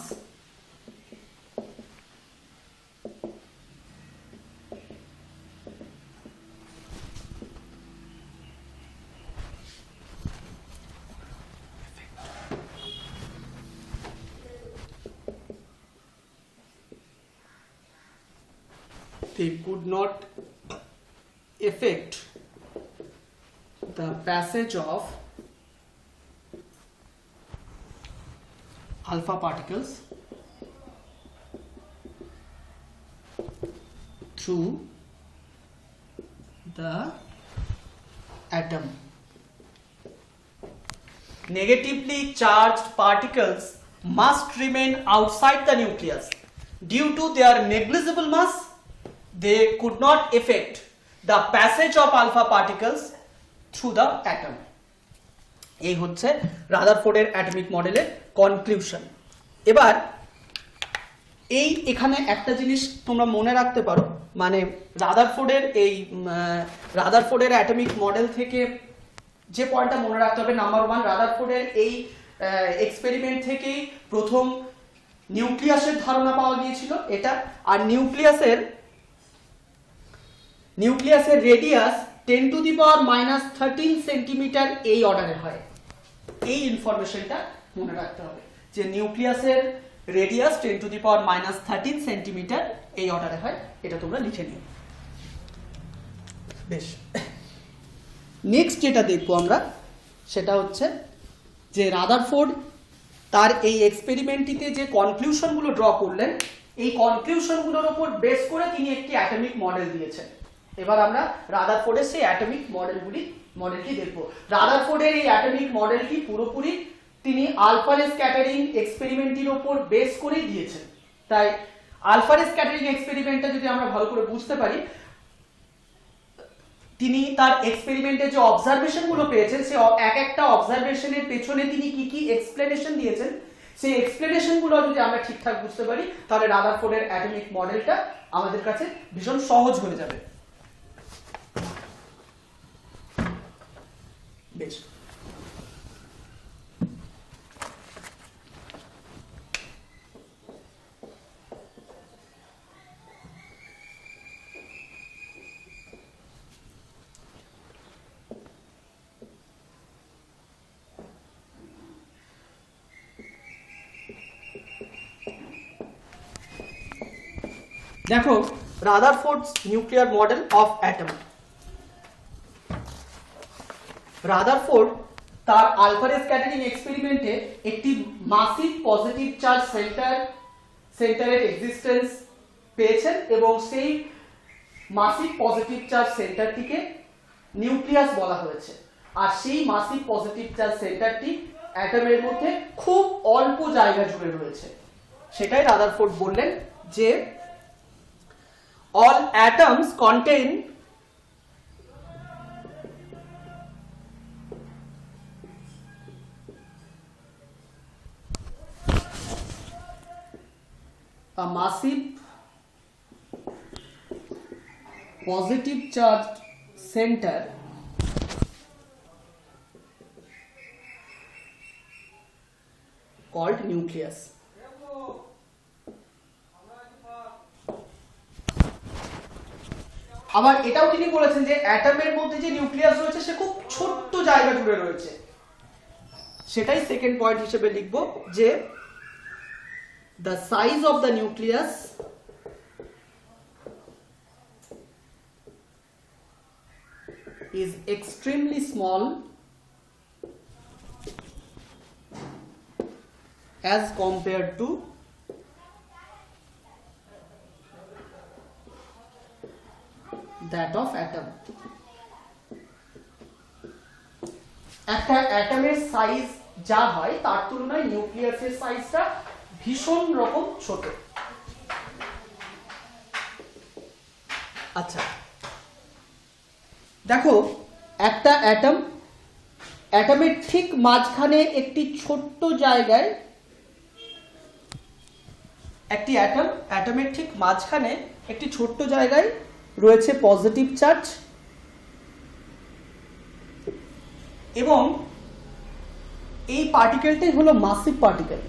they could not affect the passage of alpha particles through the atom. Negatively charged particles must remain outside the nucleus. Due to their negligible mass, they could not affect the passage of alpha particles through the atom. এই হচ্ছে রাদারফোর্ডের atomic মডেলের conclusion. এবার এখানে একটা জিনিস তোমরা মনে রাখতে পারো, মানে রাদারফোর্ডের অ্যাটমিক মডেল থেকে যে পয়েন্টটা মনে রাখতে হবে, নাম্বার 1, রাদারফোর্ডের এই এক্সপেরিমেন্ট থেকেই প্রথম নিউক্লিয়াসের ধারণা পাওয়া গিয়েছিল এটা। আর নিউক্লিয়াসের রেডিয়াস 10⁻³ সেন্টিমিটার এই অর্ডারে হয়। এই ইনফরমেশনটা মনে রাখতে হবে যে নিউক্লিয়াসের রেডিয়াস 10⁻⁻13 সেন্টিমিটার এই অর্ডারে হয়, এটা তোমরা লিখে নিও। বেশ, নেক্সট যেটা দেখবো আমরা সেটা হচ্ছে যে রাদারফোর্ড তার এই এক্সপেরিমেন্টটিতে যে কনক্লুশনগুলো ড্র করলেন, এই কনক্লুশনগুলোর উপর বেস করে তিনি একটি অ্যাটমিক মডেল দিয়েছেন। এবার আমরা রাদারফোর্ডের সেই অ্যাটমিক মডেলটি দেখব। রাদারফোর্ডের এই অ্যাটমিক মডেলটি পুরোপুরি তিনি আলফা রে স্ক্যাটারিং এক্সপেরিমেন্টের উপর বেস করেই দিয়েছেন। তাই আলফা রে স্ক্যাটারিং এক্সপেরিমেন্টটা যদি আমরা ভালো করে বুঝতে পারি, তিনি তার এক্সপেরিমেন্টে যে অবজারভেশনগুলো পেয়েছেন, সে এক একটা অবজারভেশনের পেছনে তিনি কি কি এক্সপ্লেনেশন দিয়েছেন, সেই এক্সপ্লেনেশনগুলো যদি আমরা ঠিকঠাক বুঝতে পারি, তাহলে রাদারফোর্ডের অ্যাটমিক মডেলটা আমাদের কাছে ভীষণ সহজ হয়ে যাবে। বেশ, দেখো Rutherford's nuclear model of atom. Rutherford তার আলফা রে স্ক্যাটারিং এক্সপেরিমেন্টে একটি মাসিভ পজিটিভ চার্জ সেন্টারের এক্সিস্টেন্স পেয়েছেন এবং সেই মাসিভ পজিটিভ চার্জ সেন্টারটিকে নিউক্লিয়াস বলা হয়েছে। আর সেই মাসিভ পজিটিভ চার্জ সেন্টারটি অ্যাটমের মধ্যে খুব অল্প জায়গা জুড়ে রয়েছে। সেটাই রাদারফোর্ড বললেন যে all atoms contain a massive positive charged center called nucleus. আবার এটাও তিনি বলেছেন যে অ্যাটমের মধ্যে যে নিউক্লিয়াস রয়েছে সে খুব ছোট্ট জায়গা জুড়ে রয়েছে। সেটাই সেকেন্ড পয়েন্ট হিসেবে লিখব যে the size of the nucleus is extremely small as compared to that of atom. একটা অ্যাটমের সাইজ যা হয় তার তুলনায় নিউক্লিয়াসের সাইজটা ভীষণ রকম ছোট। আচ্ছা, দেখো একটা অ্যাটমের ঠিক মাঝখানে একটি ছোট্ট জায়গায় অ্যাটমের ঠিক মাঝখানে একটি ছোট্ট জায়গায় রয়েছে পজিটিভ চার্জ এবং এই পার্টিকেলটাই হলো মাসিভ পার্টিকেল।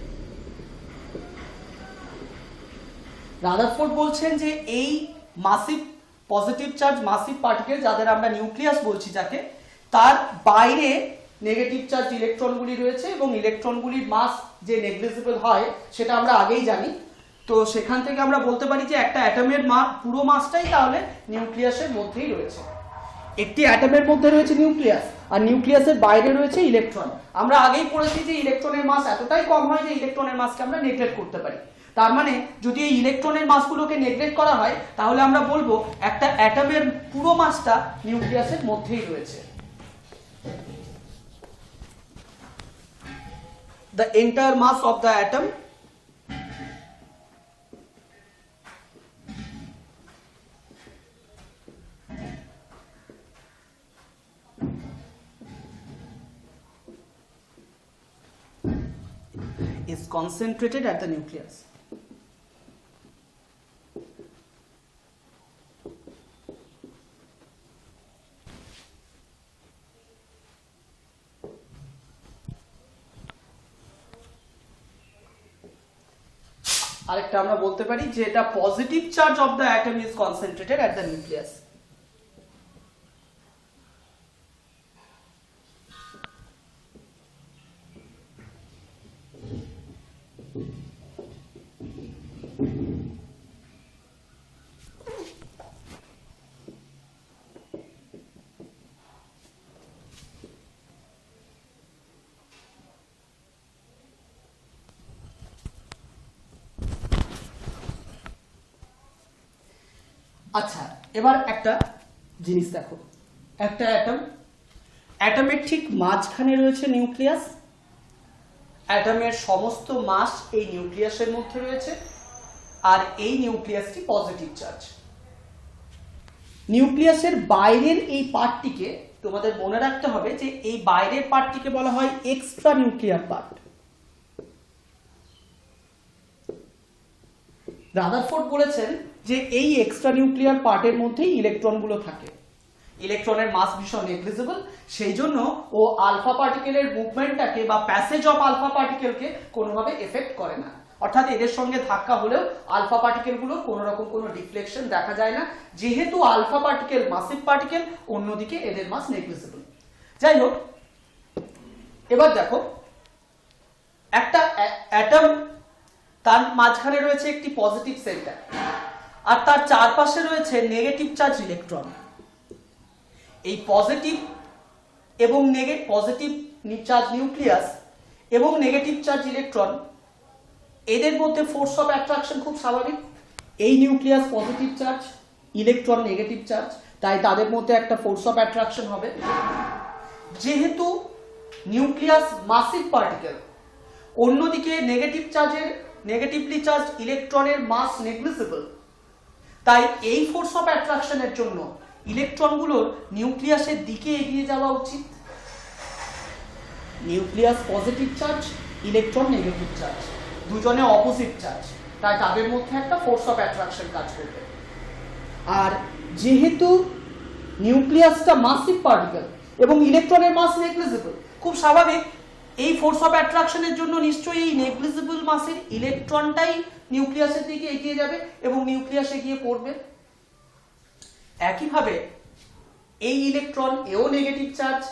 রাদারফোর্ড বলছেন যে এই massive positive charge massive particle, যাদের আমরা নিউক্লিয়াস বলছি যাকে, তার বাইরে নেগেটিভ চার্জ ইলেকট্রনগুলি রয়েছে এবং ইলেকট্রনগুলির মাস যে নেগলিজিবল হয় সেটা আমরা আগেই জানি। তো সেখান থেকে আমরা বলতে পারি যে একটা অ্যাটমের পুরো মাসটাই তাহলে নিউক্লিয়াসের মধ্যেই রয়েছে। একটি অ্যাটমের মধ্যে রয়েছে নিউক্লিয়াস আর নিউক্লিয়াসের বাইরে রয়েছে ইলেকট্রন। আমরা আগেই পড়েছি যে ইলেকট্রনের মাস এতটাই কম হয় যে ইলেকট্রনের মাসকে আমরা নেগলেক্ট করতে পারি। তার মানে যদি এই ইলেকট্রনের মাসগুলোকে নেগলেক্ট করা হয় তাহলে আমরা বলবো একটা অ্যাটমের পুরো মাসটা নিউক্লিয়াসের মধ্যেই রয়েছে। The entire mass of the atom is concentrated at the nucleus. আরেকটা আমরা বলতে পারি যে এটা positive charge of the atom is concentrated at the nucleus. আচ্ছা, এবার একটা জিনিস দেখো, একটা অ্যাটমের ঠিক মাঝখানে রয়েছে নিউক্লিয়াস। অ্যাটমের সমস্ত মাস এই নিউক্লিয়াসের মধ্যে রয়েছে, আর এই নিউক্লিয়াসটি পজিটিভ চার্জ। নিউক্লিয়াসের বাইরের এই পার্টটিকে তোমাদের মনে রাখতে হবে যে এই বাইরের পার্টটিকে বলা হয় এক্সট্রা নিউক্লিয়ার পার্ট। রাদারফোর্ড বলেছেন যে এই এক্সট্রা নিউক্লিয়ার পার্টের মধ্যেই ইলেকট্রনগুলো থাকে। ইলেকট্রনের মাস ভীষণ নেগলিজিবল, সেই জন্য ও আলফা পার্টিকেলের মুভমেন্টটাকে বা প্যাসেজ অফ আলফা পার্টিকেলকে কোনোভাবে এফেক্ট করে না। অর্থাৎ এদের সঙ্গে ধাক্কা হলেও আলফা পার্টিকেলগুলো কোনো রকম কোনো ডিফ্লেকশন দেখা যায় না, যেহেতু আলফা পার্টিকেল মাসিভ পার্টিকেল, অন্যদিকে এদের মাস নেগলিজিবল। যাই হোক, এবার দেখো একটা অ্যাটম, তার মাঝখানে রয়েছে একটি পজিটিভ সেন্টার, আর তার চারপাশে রয়েছে নেগেটিভ চার্জ ইলেকট্রন। এই পজিটিভ এবং পজিটিভ চার্জ নিউক্লিয়াস এবং নেগেটিভ চার্জ ইলেকট্রন, এদের মধ্যে ফোর্স অফ অ্যাট্রাকশন খুব স্বাভাবিক। এই nucleus positive charge, electron negative charge, তাই তাদের মধ্যে একটা ফোর্স অফ অ্যাট্রাকশন হবে। যেহেতু নিউক্লিয়াস মাসিভ পার্টিকেল, অন্যদিকে নেগেটিভলি চার্জ ইলেকট্রনের মাস নেগলিজিবল, তাই এই ফোর্স অফ অ্যাট্রাকশনের জন্য ইলেকট্রনগুলোর নিউক্লিয়াসের দিকে এগিয়ে যাওয়া উচিত। Nucleus positive charge, electron negative charge, দুজনে অপোজিট চার্জ, তাই তাদের মধ্যে একটা ফোর্স অফ অ্যাট্রাকশন কাজ করবে। আর যেহেতু নিউক্লিয়াসটা মাসিভ পার্টিকেল এবং ইলেকট্রনের মাস নেগলিজিবল, খুব স্বাভাবিক এই ফোর্স অফ অ্যাট্রাকশনের জন্য নিশ্চয়ই এই নেগলিজিবল মাসের ইলেকট্রনটাই নিউক্লিয়াসের দিকে এগিয়ে যাবে এবং নিউক্লিয়াসে গিয়ে পড়বে। একইভাবে এই ইলেকট্রন, এও নেগেটিভ চার্জ,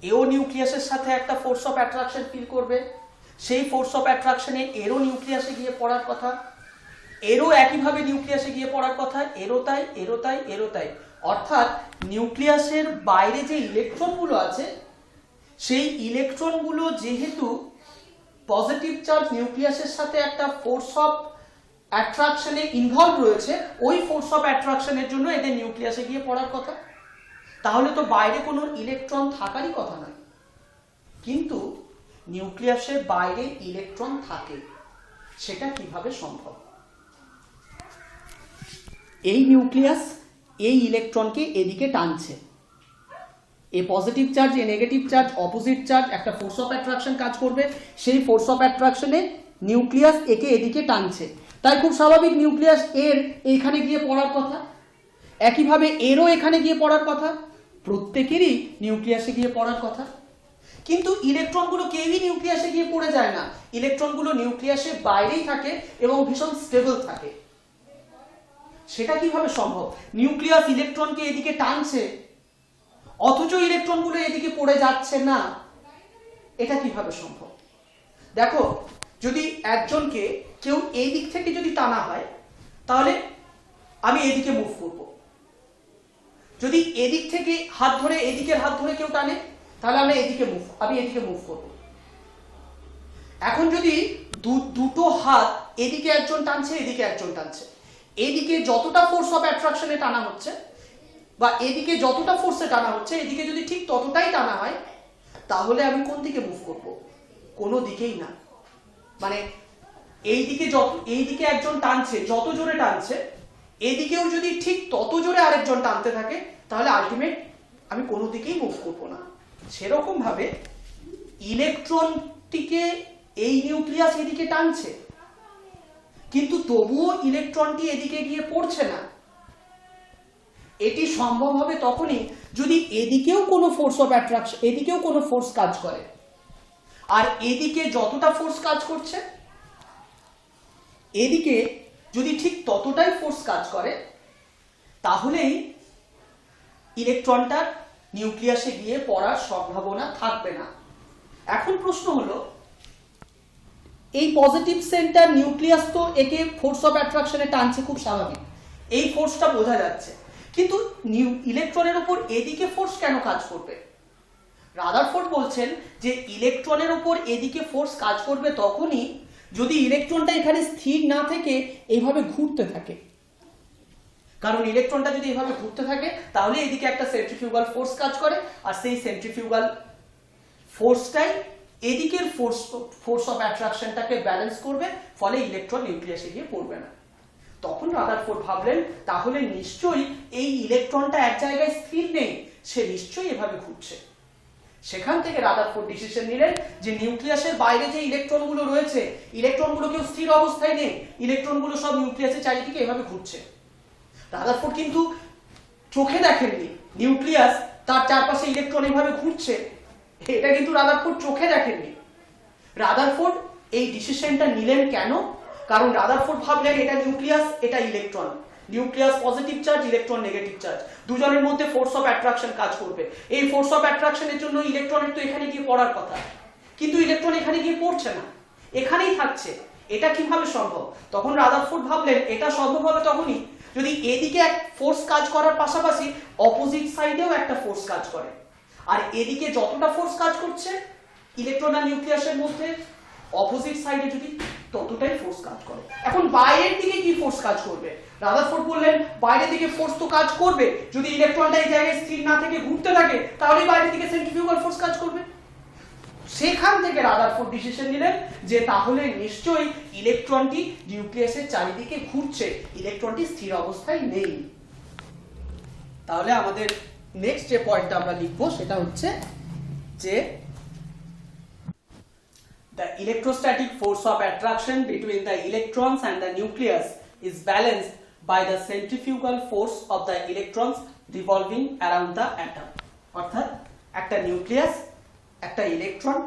এও নিউক্লিয়াসের সাথে একটা ফোর্স অফ অ্যাট্রাকশন ফিল করবে। সেই ফোর্স অফ অ্যাট্রাকশনে এরও নিউক্লিয়াসে গিয়ে পড়ার কথা, এরও একইভাবে নিউক্লিয়াসে গিয়ে পড়ার কথা, এরও তাই। অর্থাৎ নিউক্লিয়াসের বাইরে যে ইলেকট্রনগুলো আছে, সেই ইলেকট্রনগুলো যেহেতু পজিটিভ চার্জ নিউক্লিয়াসের সাথে একটা ফোর্স অফ অ্যাট্রাকশনে ইনভলভ রয়েছে, ওই ফোর্স অফ অ্যাট্রাকশনের জন্য এদের নিউক্লিয়াসে গিয়ে পড়ার কথা। তাহলে তো বাইরে কোনো ইলেকট্রন থাকারই কথা নয়, কিন্তু নিউক্লিয়াসের বাইরে ইলেকট্রন থাকে, সেটা কিভাবে সম্ভব? এই নিউক্লিয়াস এই ইলেকট্রনকে এদিকে টানছে, এ পজিটিভ চার্জ, এ নেগেটিভ চার্জ, অপোজিট চার্জ, একটা ফোর্স অফ অ্যাট্রাকশন কাজ করবে। সেই ফোর্স অফ অ্যাট্রাকশনে নিউক্লিয়াস একে এদিকে টানছে, তাই খুব স্বাভাবিক নিউক্লিয়াস এর এখানে গিয়ে পড়ার কথা। একইভাবে এরও এখানে গিয়ে পড়ার কথা, প্রত্যেকেরই নিউক্লিয়াসে গিয়ে পড়ার কথা। কিন্তু ইলেকট্রনগুলো কেউই নিউক্লিয়াসে গিয়ে পড়ে যায় না, ইলেকট্রনগুলো নিউক্লিয়াসের বাইরেই থাকে এবং ভীষণ স্টেবল থাকে। সেটা কিভাবে সম্ভব? নিউক্লিয়াস ইলেকট্রনকে এদিকে টানছে, অথচ ইলেকট্রনগুলো এদিকে পড়ে যাচ্ছে না, এটা কিভাবে সম্ভব? দেখো, যদি একজনকে কেউ এই দিক থেকে যদি টানা হয়, তাহলে আমি এদিকে মুভ করব। যদি এদিক থেকে হাত ধরে, এদিকের হাত ধরে কেউ টানে, তাহলে আমি এদিকে মুভ করব। এখন যদি দুটো হাত, এদিকে একজন টানছে, এদিকে একজন টানছে, এদিকে যতটা ফোর্স অফ অ্যাট্রাকশনে টানা হচ্ছে বা এদিকে যতটা ফোর্সে টানা হচ্ছে, এদিকে যদি ঠিক ততটাই টানা হয়, তাহলে আমি কোন দিকে মুভ করব? কোনো দিকেই না। মানে এইদিকে একজন টানছে, যত জোরে টানছে, এদিকেও যদি ঠিক তত জোরে আরেকজন টানতে থাকে, তাহলে আলটিমেট আমি কোনো দিকেই মুভ করবো না। সেরকম ভাবে ইলেকট্রনটিকে এই নিউক্লিয়াস এদিকে টানছে, কিন্তু তবুও ইলেকট্রনটি এদিকে গিয়ে পড়ছে না। এটি সম্ভব হবে তখনই যদি এদিকেও কোনো ফোর্স অফ অ্যাট্রাকশন, এদিকেও কোনো ফোর্স কাজ করে, আর এদিকে যতটা ফোর্স কাজ করছে, এদিকে যদি ঠিক ততটাই ফোর্স কাজ করে, তাহলেই ইলেকট্রনটার নিউক্লিয়াসে গিয়ে পড়ার সম্ভাবনা থাকবে না। এখন প্রশ্ন হলো, এই পজিটিভ সেন্টার নিউক্লিয়াস তো একে ফোর্স অফ অ্যাট্রাকশনে টানছে, খুব স্বাভাবিক, এই ফোর্সটা বোঝা যাচ্ছে, কিন্তু ইলেকট্রনের উপর এদিকে ফোর্স কেন কাজ করবে? রাদারফোর্ড বলছেন যে ইলেকট্রনের উপর এদিকে ফোর্স কাজ করবে তখনই যদি ইলেকট্রনটা এখানে স্থির না থেকে এইভাবে ঘুরতে থাকে। কারণ ইলেকট্রনটা যদি এভাবে ঘুরতে থাকে তাহলে এদিকে একটা সেন্ট্রিফিউগাল ফোর্স কাজ করে, আর সেই সেন্ট্রিফিউগাল ফোর্সটাই এদিকের ফোর্স অফ অ্যাট্রাকশনটাকে ব্যালেন্স করবে, ফলে ইলেকট্রন নিউক্লিয়াসে গিয়ে পড়বে না। তখন রাদারফোর্ড ভাবলেন তাহলে নিশ্চয়ই এই ইলেকট্রনটা এক জায়গায় স্থির নেই, সে নিশ্চয়ই এভাবে ঘুরছে। সেখান থেকে রাদারফোর্ড ডিসিশন নিলেন যে নিউক্লিয়াসের বাইরে যে ইলেকট্রনগুলো রয়েছে, ইলেকট্রনগুলো কেউ স্থির অবস্থায় নেই, ইলেকট্রনগুলো সব নিউক্লিয়াসের চারিদিকে এভাবে ঘুরছে। রাদারফোর্ড কিন্তু চোখে দেখেননি নিউক্লিয়াস তার চারপাশে ইলেকট্রন এভাবে ঘুরছে, এটা কিন্তু রাদারফোর্ড চোখে দেখেননি। রাদারফোর্ড এই ডিসিশনটা নিলেন কেন? কারণ রাদারফোর্ড ভাবলেন এটা নিউক্লিয়াস, এটা electron, nucleus positive charge, electron negative charge, দুজনের মধ্যে ফোর্স অফ অ্যাট্রাকশন কাজ করবে। এই ফোর্স অফ অ্যাট্রাকশনের জন্য ইলেকট্রনের তো এখানে গিয়ে পড়ার কথা, কিন্তু ইলেকট্রন এখানে গিয়ে পড়ছে না, এখানেই থাকছে। এটা কিভাবে সম্ভব? তখন রাদারফোর্ড ভাবলেন এটা সম্ভব হবে তখনই যদি এদিকে এক ফোর্স কাজ করার পাশাপাশি অপোজিট সাইডেও একটা ফোর্স কাজ করে, আর এদিকে যতটা ফোর্স কাজ করছে ইলেকট্রন আর নিউক্লিয়াসের মধ্যে, অপোজিট সাইডে যদি ততটাই ফোর্স কাজ করে। এখন বাইরের দিকে কি ফোর্স কাজ করবে? রাদারফোর্ড বললেন বাইরের দিকে ফোর্স তো কাজ করবে, যদি ইলেকট্রনটা এই জায়গায় স্থির না থেকে ঘুরতে থাকে তাহলে বাইরের দিকে সেন্ট্রিফিউগাল ফোর্স কাজ করবে। সেখান থেকে রাদারফোর্ড ডিসিশন নিলেন যে তাহলে নিশ্চয়ই ইলেকট্রনটি নিউক্লিয়াসের চারিদিকে ঘুরছে, ইলেকট্রনটি স্থির অবস্থায় নেই। তাহলে আমাদের নেক্সট যে পয়েন্টটা আমরা লিখবো সেটা হচ্ছে যে the electrostatic force of attraction between the electrons and the nucleus is balanced by the centrifugal force of the electrons revolving around the atom. অর্থাৎ একটা নিউক্লিয়াস, একটা electron,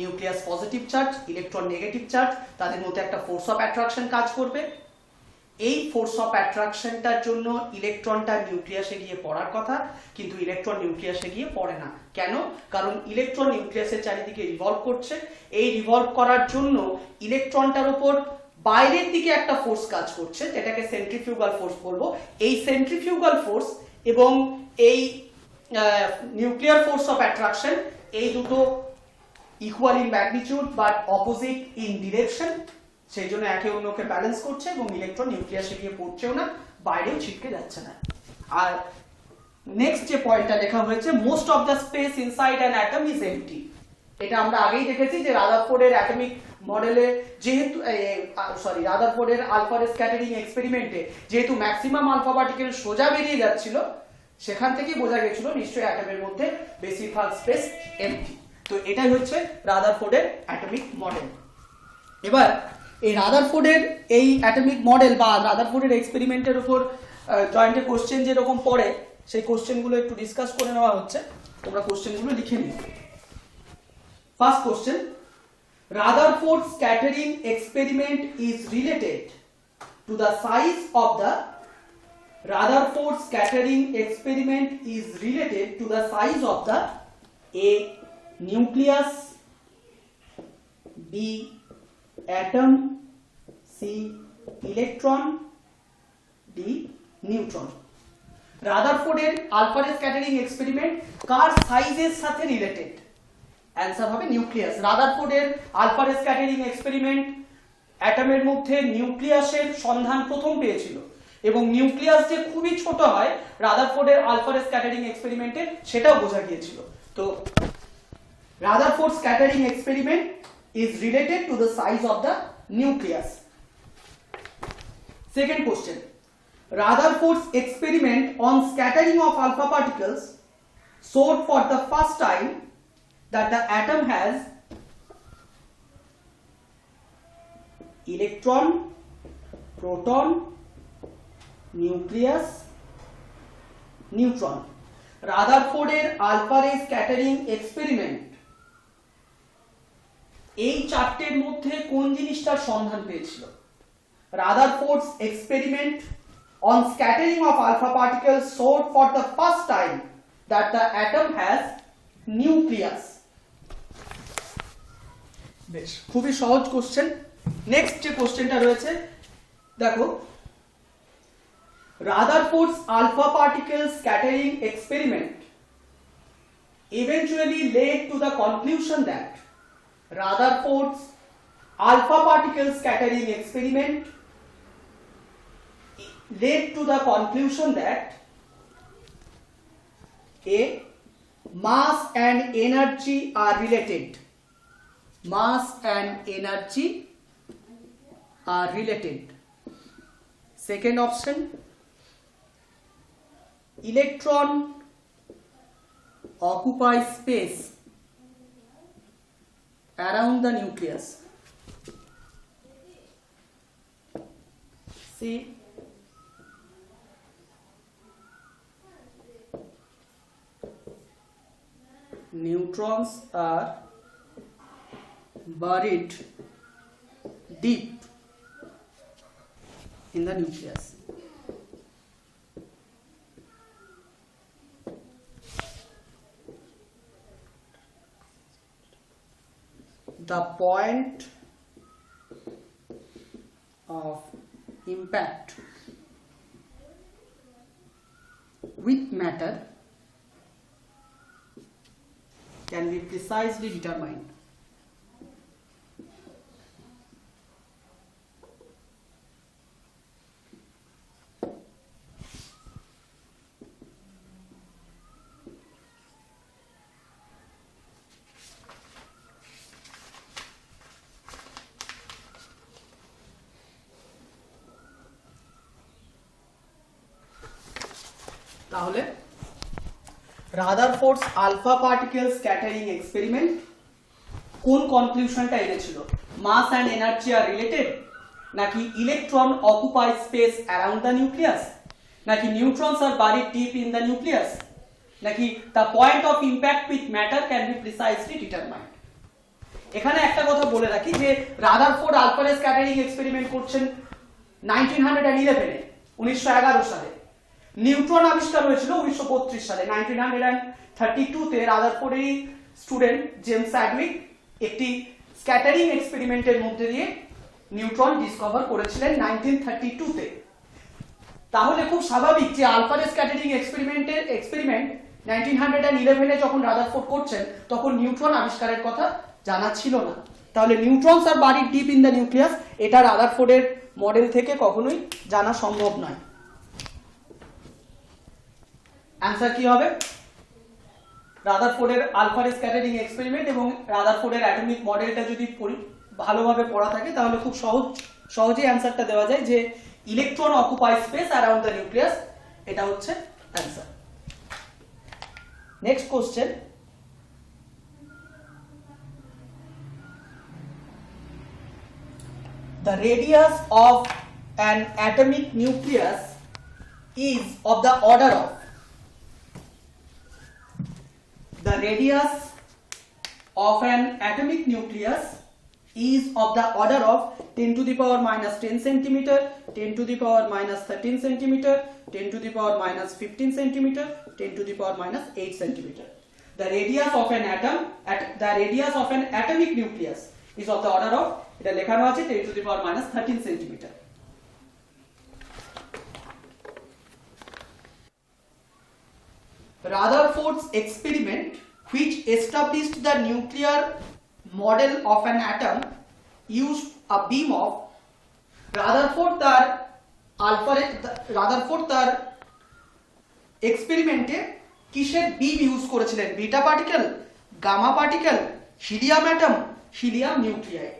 nucleus positive charge, electron negative charge, তাদের মধ্যে একটা force of attraction কাজ করবে। এই force of অ্যাট্রাকশনটার জন্য ইলেকট্রনটা নিউক্লিয়াসে গিয়ে পড়ার কথা, কিন্তু ইলেকট্রন নিউক্লিয়াসে গিয়ে পড়ে না। কেন? কারণ ইলেকট্রন নিউক্লিয়াসের চারিদিকে রিভলভ করছে। এই রিভলভ করার জন্য ইলেকট্রনটার উপর বাইরের দিকে একটা ফোর্স কাজ করছে, যেটাকে সেন্ট্রিফিউগাল ফোর্স বলবো। এই সেন্ট্রিফিউগাল ফোর্স এবং এই নিউক্লিয়ার ফোর্স অফ অ্যাট্রাকশন, এই দুটো equal in magnitude but opposite in direction, সেই জন্য একে অন্যকে ব্যালেন্স করছে এবং ইলেকট্রন নিউক্লিয়াসে গিয়ে পড়ছেও না, বাইরেও ছিটকে যাচ্ছে না। আর নেক্সট যে পয়েন্টটা লেখা হয়েছে, most of the space inside an atom is MT. এটা আমরা আগেই দেখেছি যে রাদারফোর্ডের অ্যাটমিক মডেলে যেহেতু রাদারফোর্ডের আলফা রে স্ক্যাটারিং এক্সপেরিমেন্টে যেহেতু ম্যাক্সিমাম আলফা পার্টিকেল সোজা বেরিয়ে যাচ্ছিল, সেখান থেকেই বোঝা গেছিল নিশ্চয়ই অ্যাটমের মধ্যে বেশিরভাগ স্পেস এমটি। তো এটাই হচ্ছে রাদারফোর্ডের অ্যাটমিক মডেল। এবার এই রাদারফোর্ডের এই অ্যাটমিক মডেল বা রাদারফোর্ডের এক্সপেরিমেন্টের উপর জয়েন্টে কোশ্চেন যেরকম পড়ে, সেই কোশ্চেনগুলো একটু ডিসকাস করে নেওয়া হচ্ছে। তোমরা কোশ্চেনগুলো লিখে নিও। First question, Rutherford scattering experiment is related to the size of the Rutherford scattering experiment is related to the size of the A. nucleus, B. atom, C. electron, D. neutron. রাদারফোর্ডের alpha ray scattering experiment কার সাইজের সাথে related? Answer হবে nucleus. রাদারফোর্ডের alpha ray scattering experiment অ্যাটমের মধ্যে নিউক্লিয়াসের সন্ধান প্রথম পেয়েছিল, এবং নিউক্লিয়াস যে খুবই ছোট হয় রাদারফোর্ডের আলফা রে স্ক্যাটারিং এক্সপেরিমেন্টে সেটাও বোঝা গিয়েছিল। তো Rutherford scattering experiment is related to the size of the nucleus. Second question, Rutherford's experiment on scattering of alpha particles showed for the first time that the atom has electron, proton, nucleus, neutron. রাদারফোর্ডের alpha ray scattering experiment এই চারটের মধ্যে কোন জিনিসটার সন্ধান পেয়েছিল? Rutherford's experiment on scattering of alpha particles showed for the first time that the atom has nucleus. বেশ, খুবই সহজ কোশ্চেন। নেক্সট যে কোশ্চেনটা রয়েছে দেখো, Rutherford's alpha particle scattering experiment eventually led to the conclusion that Rutherford's alpha particle scattering experiment led to the conclusion that a mass and energy are related. Mass and energy are related. Second option, electron occupies space around the nucleus. See, neutrons are buried deep in the nucleus. The point of impact with matter can be precisely determined. তাহলে Rutherford's alpha particle scattering experiment কোন কনক্লুশনটা এনেছিল? Mass and energy are related, নাকি electron occupy space around the nucleus, নাকি neutrons are buried deep in the nucleus, নাকি the point of impact with matter can be precisely determined. এখানে একটা কথা বলে রাখি যে Rutherford alpha ray scattering experiment করছেন 1911 1911 সালে। নিউট্রন আবিষ্কার হয়েছিল 1932 সালে। 1932 তে রাদারফোর্ডেরই স্টুডেন্ট জেমস চ্যাডউইক একটি স্ক্যাটারিং এক্সপেরিমেন্টের মধ্যে দিয়ে নিউট্রন ডিসকভার করেছিলেন 1932 তে। তাহলে খুব স্বাভাবিক যে আলফা রে স্ক্যাটারিং এক্সপেরিমেন্ট 1911 এ যখন রাদারফোর্ড করছেন তখন নিউট্রন আবিষ্কারের কথা জানা ছিল না। তাহলে neutrons are buried deep in the nucleus, এটা রাদারফোর্ডের মডেল থেকে কখনোই জানা সম্ভব নয়। অ্যান্সার কি হবে? রাদারফোর্ডের আলফা রে স্ক্যাটারিং এক্সপেরিমেন্ট এবং রাদারফোর্ডের অ্যাটমিক মডেলটা যদি ভালোভাবে পড়া থাকে তাহলে খুব সহজেই অ্যান্সারটা দেওয়া যায় যে electron occupy space around the nucleus, এটা হচ্ছে answer. Next question, the radius of an atomic nucleus is of the order of, the radius of an atomic nucleus is of the order of 10 to the power minus 10 centimeter, 10 to the power minus 13 centimeter, 10 to the power minus 15 centimeter, 10 to the power minus 8 centimeter. The radius of an atom, the radius of an atomic nucleus is of the order of, এটা লেখানো আছে 10 to the power minus 13 centimeter. Rutherford's experiment, which established the nuclear model of an atom, used a beam of Rutherford তার এক্সপেরিমেন্টে কিসের beam use করেছিলেন? Beta particle, gamma particle, helium atom, helium nuclei.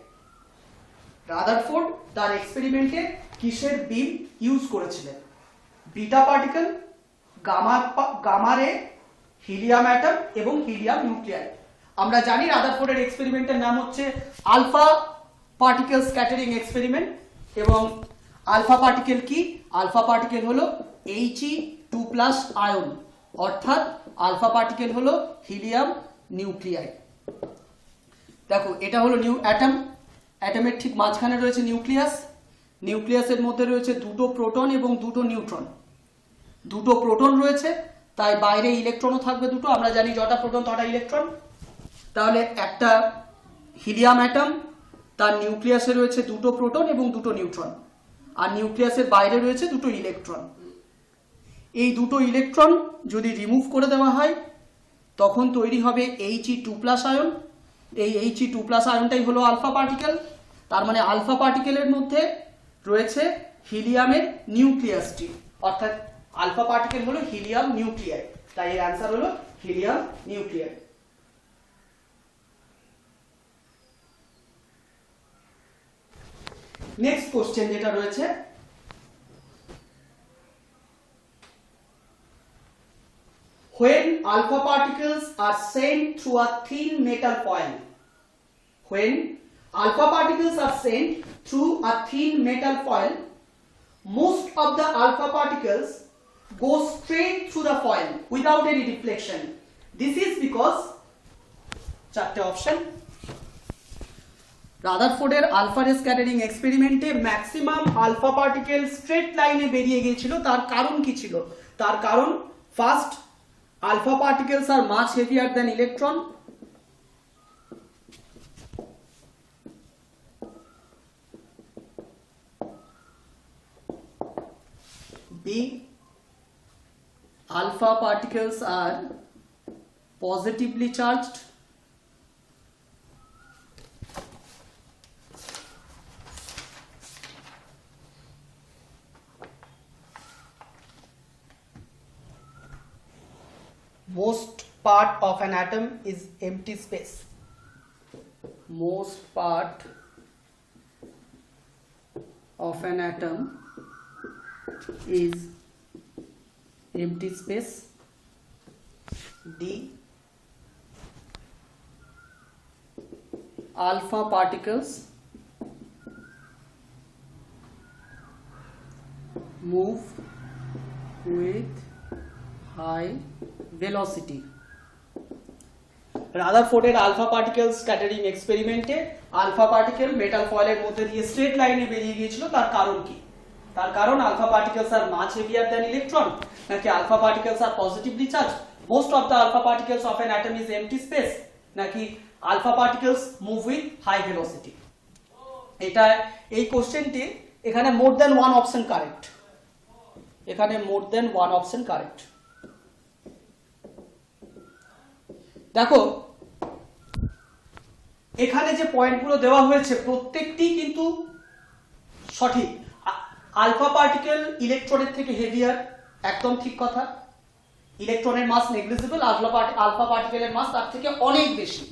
Rutherford তার এক্সপেরিমেন্টে কিসের beam use করেছিলেন? Beta particle, gamma ray, helium atom এবং helium nuclei. আমরা জানি রাদারফোর্ডের এক্সপেরিমেন্টের নাম হচ্ছে আলফা পার্টিকেল স্ক্যাটারিং এক্সপেরিমেন্ট। এবং আলফা পার্টিকেল কি? আলফা পার্টিকেল হলো He2+ আয়ন, অর্থাৎ আলফা পার্টিকেল হলো হিলিয়াম নিউক্লিয়াই। দেখো, এটা হলো অ্যাটম, অ্যাটমের ঠিক মাঝখানে রয়েছে নিউক্লিয়াস, নিউক্লিয়াসের মধ্যে রয়েছে দুটো প্রোটন এবং দুটো নিউট্রন। দুটো প্রোটন রয়েছে, তাই বাইরে ইলেকট্রনও থাকবে দুটো। আমরা জানি যটা প্রোটন তটা ইলেকট্রন। তাহলে একটা হিলিয়াম অ্যাটম, তার নিউক্লিয়াসে রয়েছে দুটো প্রোটন এবং দুটো নিউট্রন, আর নিউক্লিয়াসের বাইরে রয়েছে দুটো ইলেকট্রন। এই দুটো ইলেকট্রন যদি রিমুভ করে দেওয়া হয় তখন তৈরি হবে He2+ আয়ন। এই He2+ আয়নটাই হলো আলফা পার্টিকেল। তার মানে আলফা পার্টিকেলের মধ্যে রয়েছে হিলিয়ামের নিউক্লিয়াসটি, অর্থাৎ আলফা পার্টিকেল হলো হিলিয়াম নিউক্লিয়াই, তাই এর অ্যান্সার হলো হিলিয়াম নিউক্লিয়াই। নেক্সট কোশ্চেন যেটা রয়েছে, when alpha particles are sent through a thin metal foil, when alpha particles are sent through a thin metal foil, most of the alpha particles go straight through the foil without any deflection. This is because চারটে option, রাদারফোর্ডের alpha ray scattering এক্সপেরিমেন্টে maximum alpha particle straight লাইনে বেরিয়ে গিয়েছিল। তার কারণ কি ছিল? তার কারণ first, alpha particles are much heavier than electron. B, alpha particles are positively charged. Most part of an atom is empty space. Most part of an atom is empty space. D, alpha particles move with high velocity. রাদারফোর্ডের alpha particle scattering এক্সপেরিমেন্টে alpha particle metal ফয়েলের মধ্যে দিয়ে straight লাইনে বেরিয়ে গিয়েছিল। তার কারণ কি? তার কারণ alpha particles are much heavier than electron, নাকি alpha particles are positively charge, most of the alpha particles of an atom is empty space, নাকি alpha particles move with high velocity. এটা এই কোশ্চেনটি এখানে more than one option correct, এখানে more than one option correct. দেখো এখানে যে পয়েন্টগুলো দেওয়া হয়েছে প্রত্যেকটি কিন্তু সঠিক। আলফা পার্টিকেল ইলেকট্রনের থেকে হেভিয়ার, একদম ঠিক কথা। ইলেকট্রনের মাস নেগলিজিবল, আলফা পার্টিকেলের মাস তার থেকে অনেক বেশি।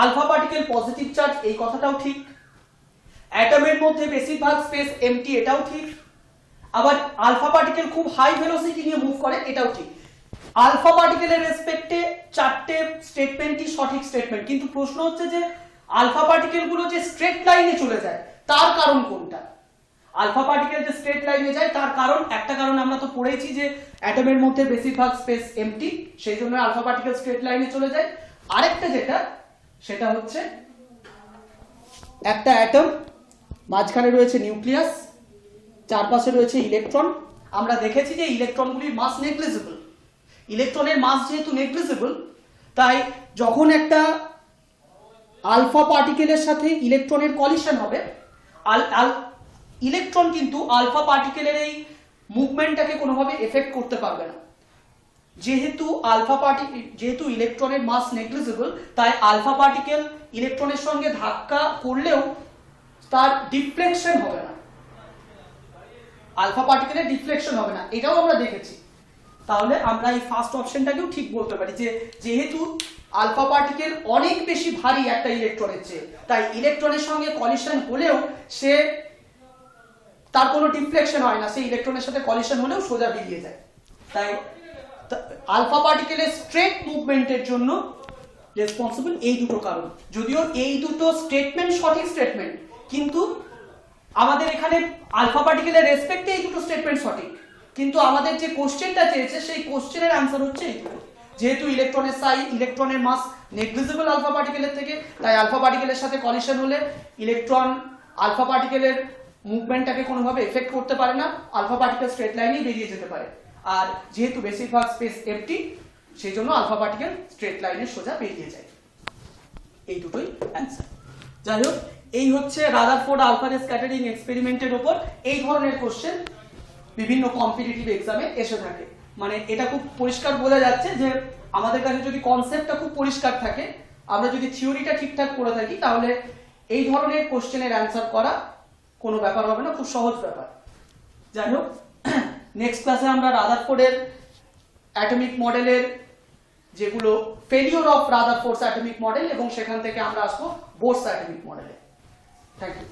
আলফা পার্টিকেল পজিটিভ চার্জ, এই কথাটাও ঠিক। অ্যাটমের মধ্যে বেশিরভাগ স্পেস এমটি, এটাও ঠিক। আবার আলফা পার্টিকেল খুব হাই ভেলোসিটি নিয়ে মুভ করে, এটাও ঠিক। আলফা পার্টিকেলের রেসপেক্টে চারটে স্টেটমেন্টই সঠিক স্টেটমেন্ট, কিন্তু প্রশ্ন হচ্ছে যে আলফা পার্টিকেল গুলো যে স্ট্রেট লাইনে চলে যায় তার কারণ কোনটা? আলফা পার্টিকেল যে স্ট্রেট লাইনে যায় তার কারণ, একটা কারণ আমরা তো পড়েছি যে অ্যাটমের মধ্যে বেশিরভাগ স্পেস এমটি, সেই জন্য আলফা পার্টিকেল স্ট্রেট লাইনে চলে যায়। আরেকটা যেটা, সেটা হচ্ছে একটা অ্যাটম, মাঝখানে রয়েছে নিউক্লিয়াস, চারপাশে রয়েছে ইলেকট্রন। আমরা দেখেছি যে ইলেকট্রনগুলির মাস নেগলিজিবল। ইলেকট্রনের মাস যেহেতু নেগলিজিবল, তাই যখন একটা আলফা পার্টিকেলের সাথে ইলেকট্রনের কলিশন হবে, ইলেকট্রন কিন্তু আলফা পার্টিকেলের এই মুভমেন্টটাকে কোনোভাবে এফেক্ট করতে পারবে না। যেহেতু ইলেকট্রনের মাস নেগলিজিবল, তাই আলফা পার্টিকেল ইলেকট্রনের সঙ্গে ধাক্কা করলেও তার ডিফ্লেকশন হবে না, আলফা পার্টিকেলের ডিফ্লেকশন হবে না, এটাও আমরা দেখেছি। তাহলে আমরা এই ফার্স্ট অপশনটাকেও ঠিক বলতে পারি যে যেহেতু আলফা পার্টিকেল অনেক বেশি ভারী একটা ইলেকট্রনের চেয়ে, তাই ইলেকট্রনের সঙ্গে কলিশন হলেও সে তার কোনো ডিফ্লেকশন হয় না, সেই ইলেকট্রনের সাথে কলিশন হলেও সোজা বেরিয়ে যায়। তাই আলফা পার্টিকেলের স্ট্রেট মুভমেন্টের জন্য রেসপন্সিবল এই দুটো কারণ। যদিও এই দুটো স্টেটমেন্ট সঠিক স্টেটমেন্ট, কিন্তু আমাদের এখানে আলফা পার্টিকেলের রেসপেক্টে এই দুটো স্টেটমেন্ট সঠিক, কিন্তু আমাদের যে কোশ্চেনটা চেয়েছে সেই কোশ্চেনের অ্যান্সার হচ্ছে এই দুটো। যেহেতু ইলেকট্রনের মাস নেগলিজিবল আলফা পার্টিকেলের থেকে, তাই আলফা পার্টিকেলের সাথে কলিশন হলে ইলেকট্রন আলফা পার্টিকেলের মুভমেন্টটাকে কোনোভাবে এফেক্ট করতে পারে না, আলফা পার্টিকেল স্ট্রেট লাইনেই বেরিয়ে যেতে পারে। আর যেহেতু বেশিরভাগ স্পেস এমটি, সেই জন্য আলফা পার্টিকেল স্ট্রেট লাইনে সোজা বেরিয়ে যায়। এই দুটোই অ্যান্সার। যাই হোক, এই হচ্ছে রাদারফোর্ড আলফা রে স্ক্যাটারিং এক্সপেরিমেন্টের উপর এই ধরনের কোশ্চেন বিভিন্ন কম্পিটিটিভ এক্সামে এসে থাকে। মানে এটা খুব পরিষ্কার বোঝা যাচ্ছে যে আমাদের কাছে যদি কনসেপ্টটা খুব পরিষ্কার থাকে, আমরা যদি থিওরিটা ঠিকঠাক করে থাকি, তাহলে এই ধরনের কোশ্চেনের অ্যান্সার করা কোনো ব্যাপার হবে না, খুব সহজ ব্যাপার। যাই হোক, নেক্সট ক্লাসে আমরা রাদারফোর্ডের অ্যাটমিক মডেলের যেগুলো failure of Rutherford's atomic model এবং সেখান থেকে আমরা আসবো বোরস অ্যাটমিক মডেলে। Thank you.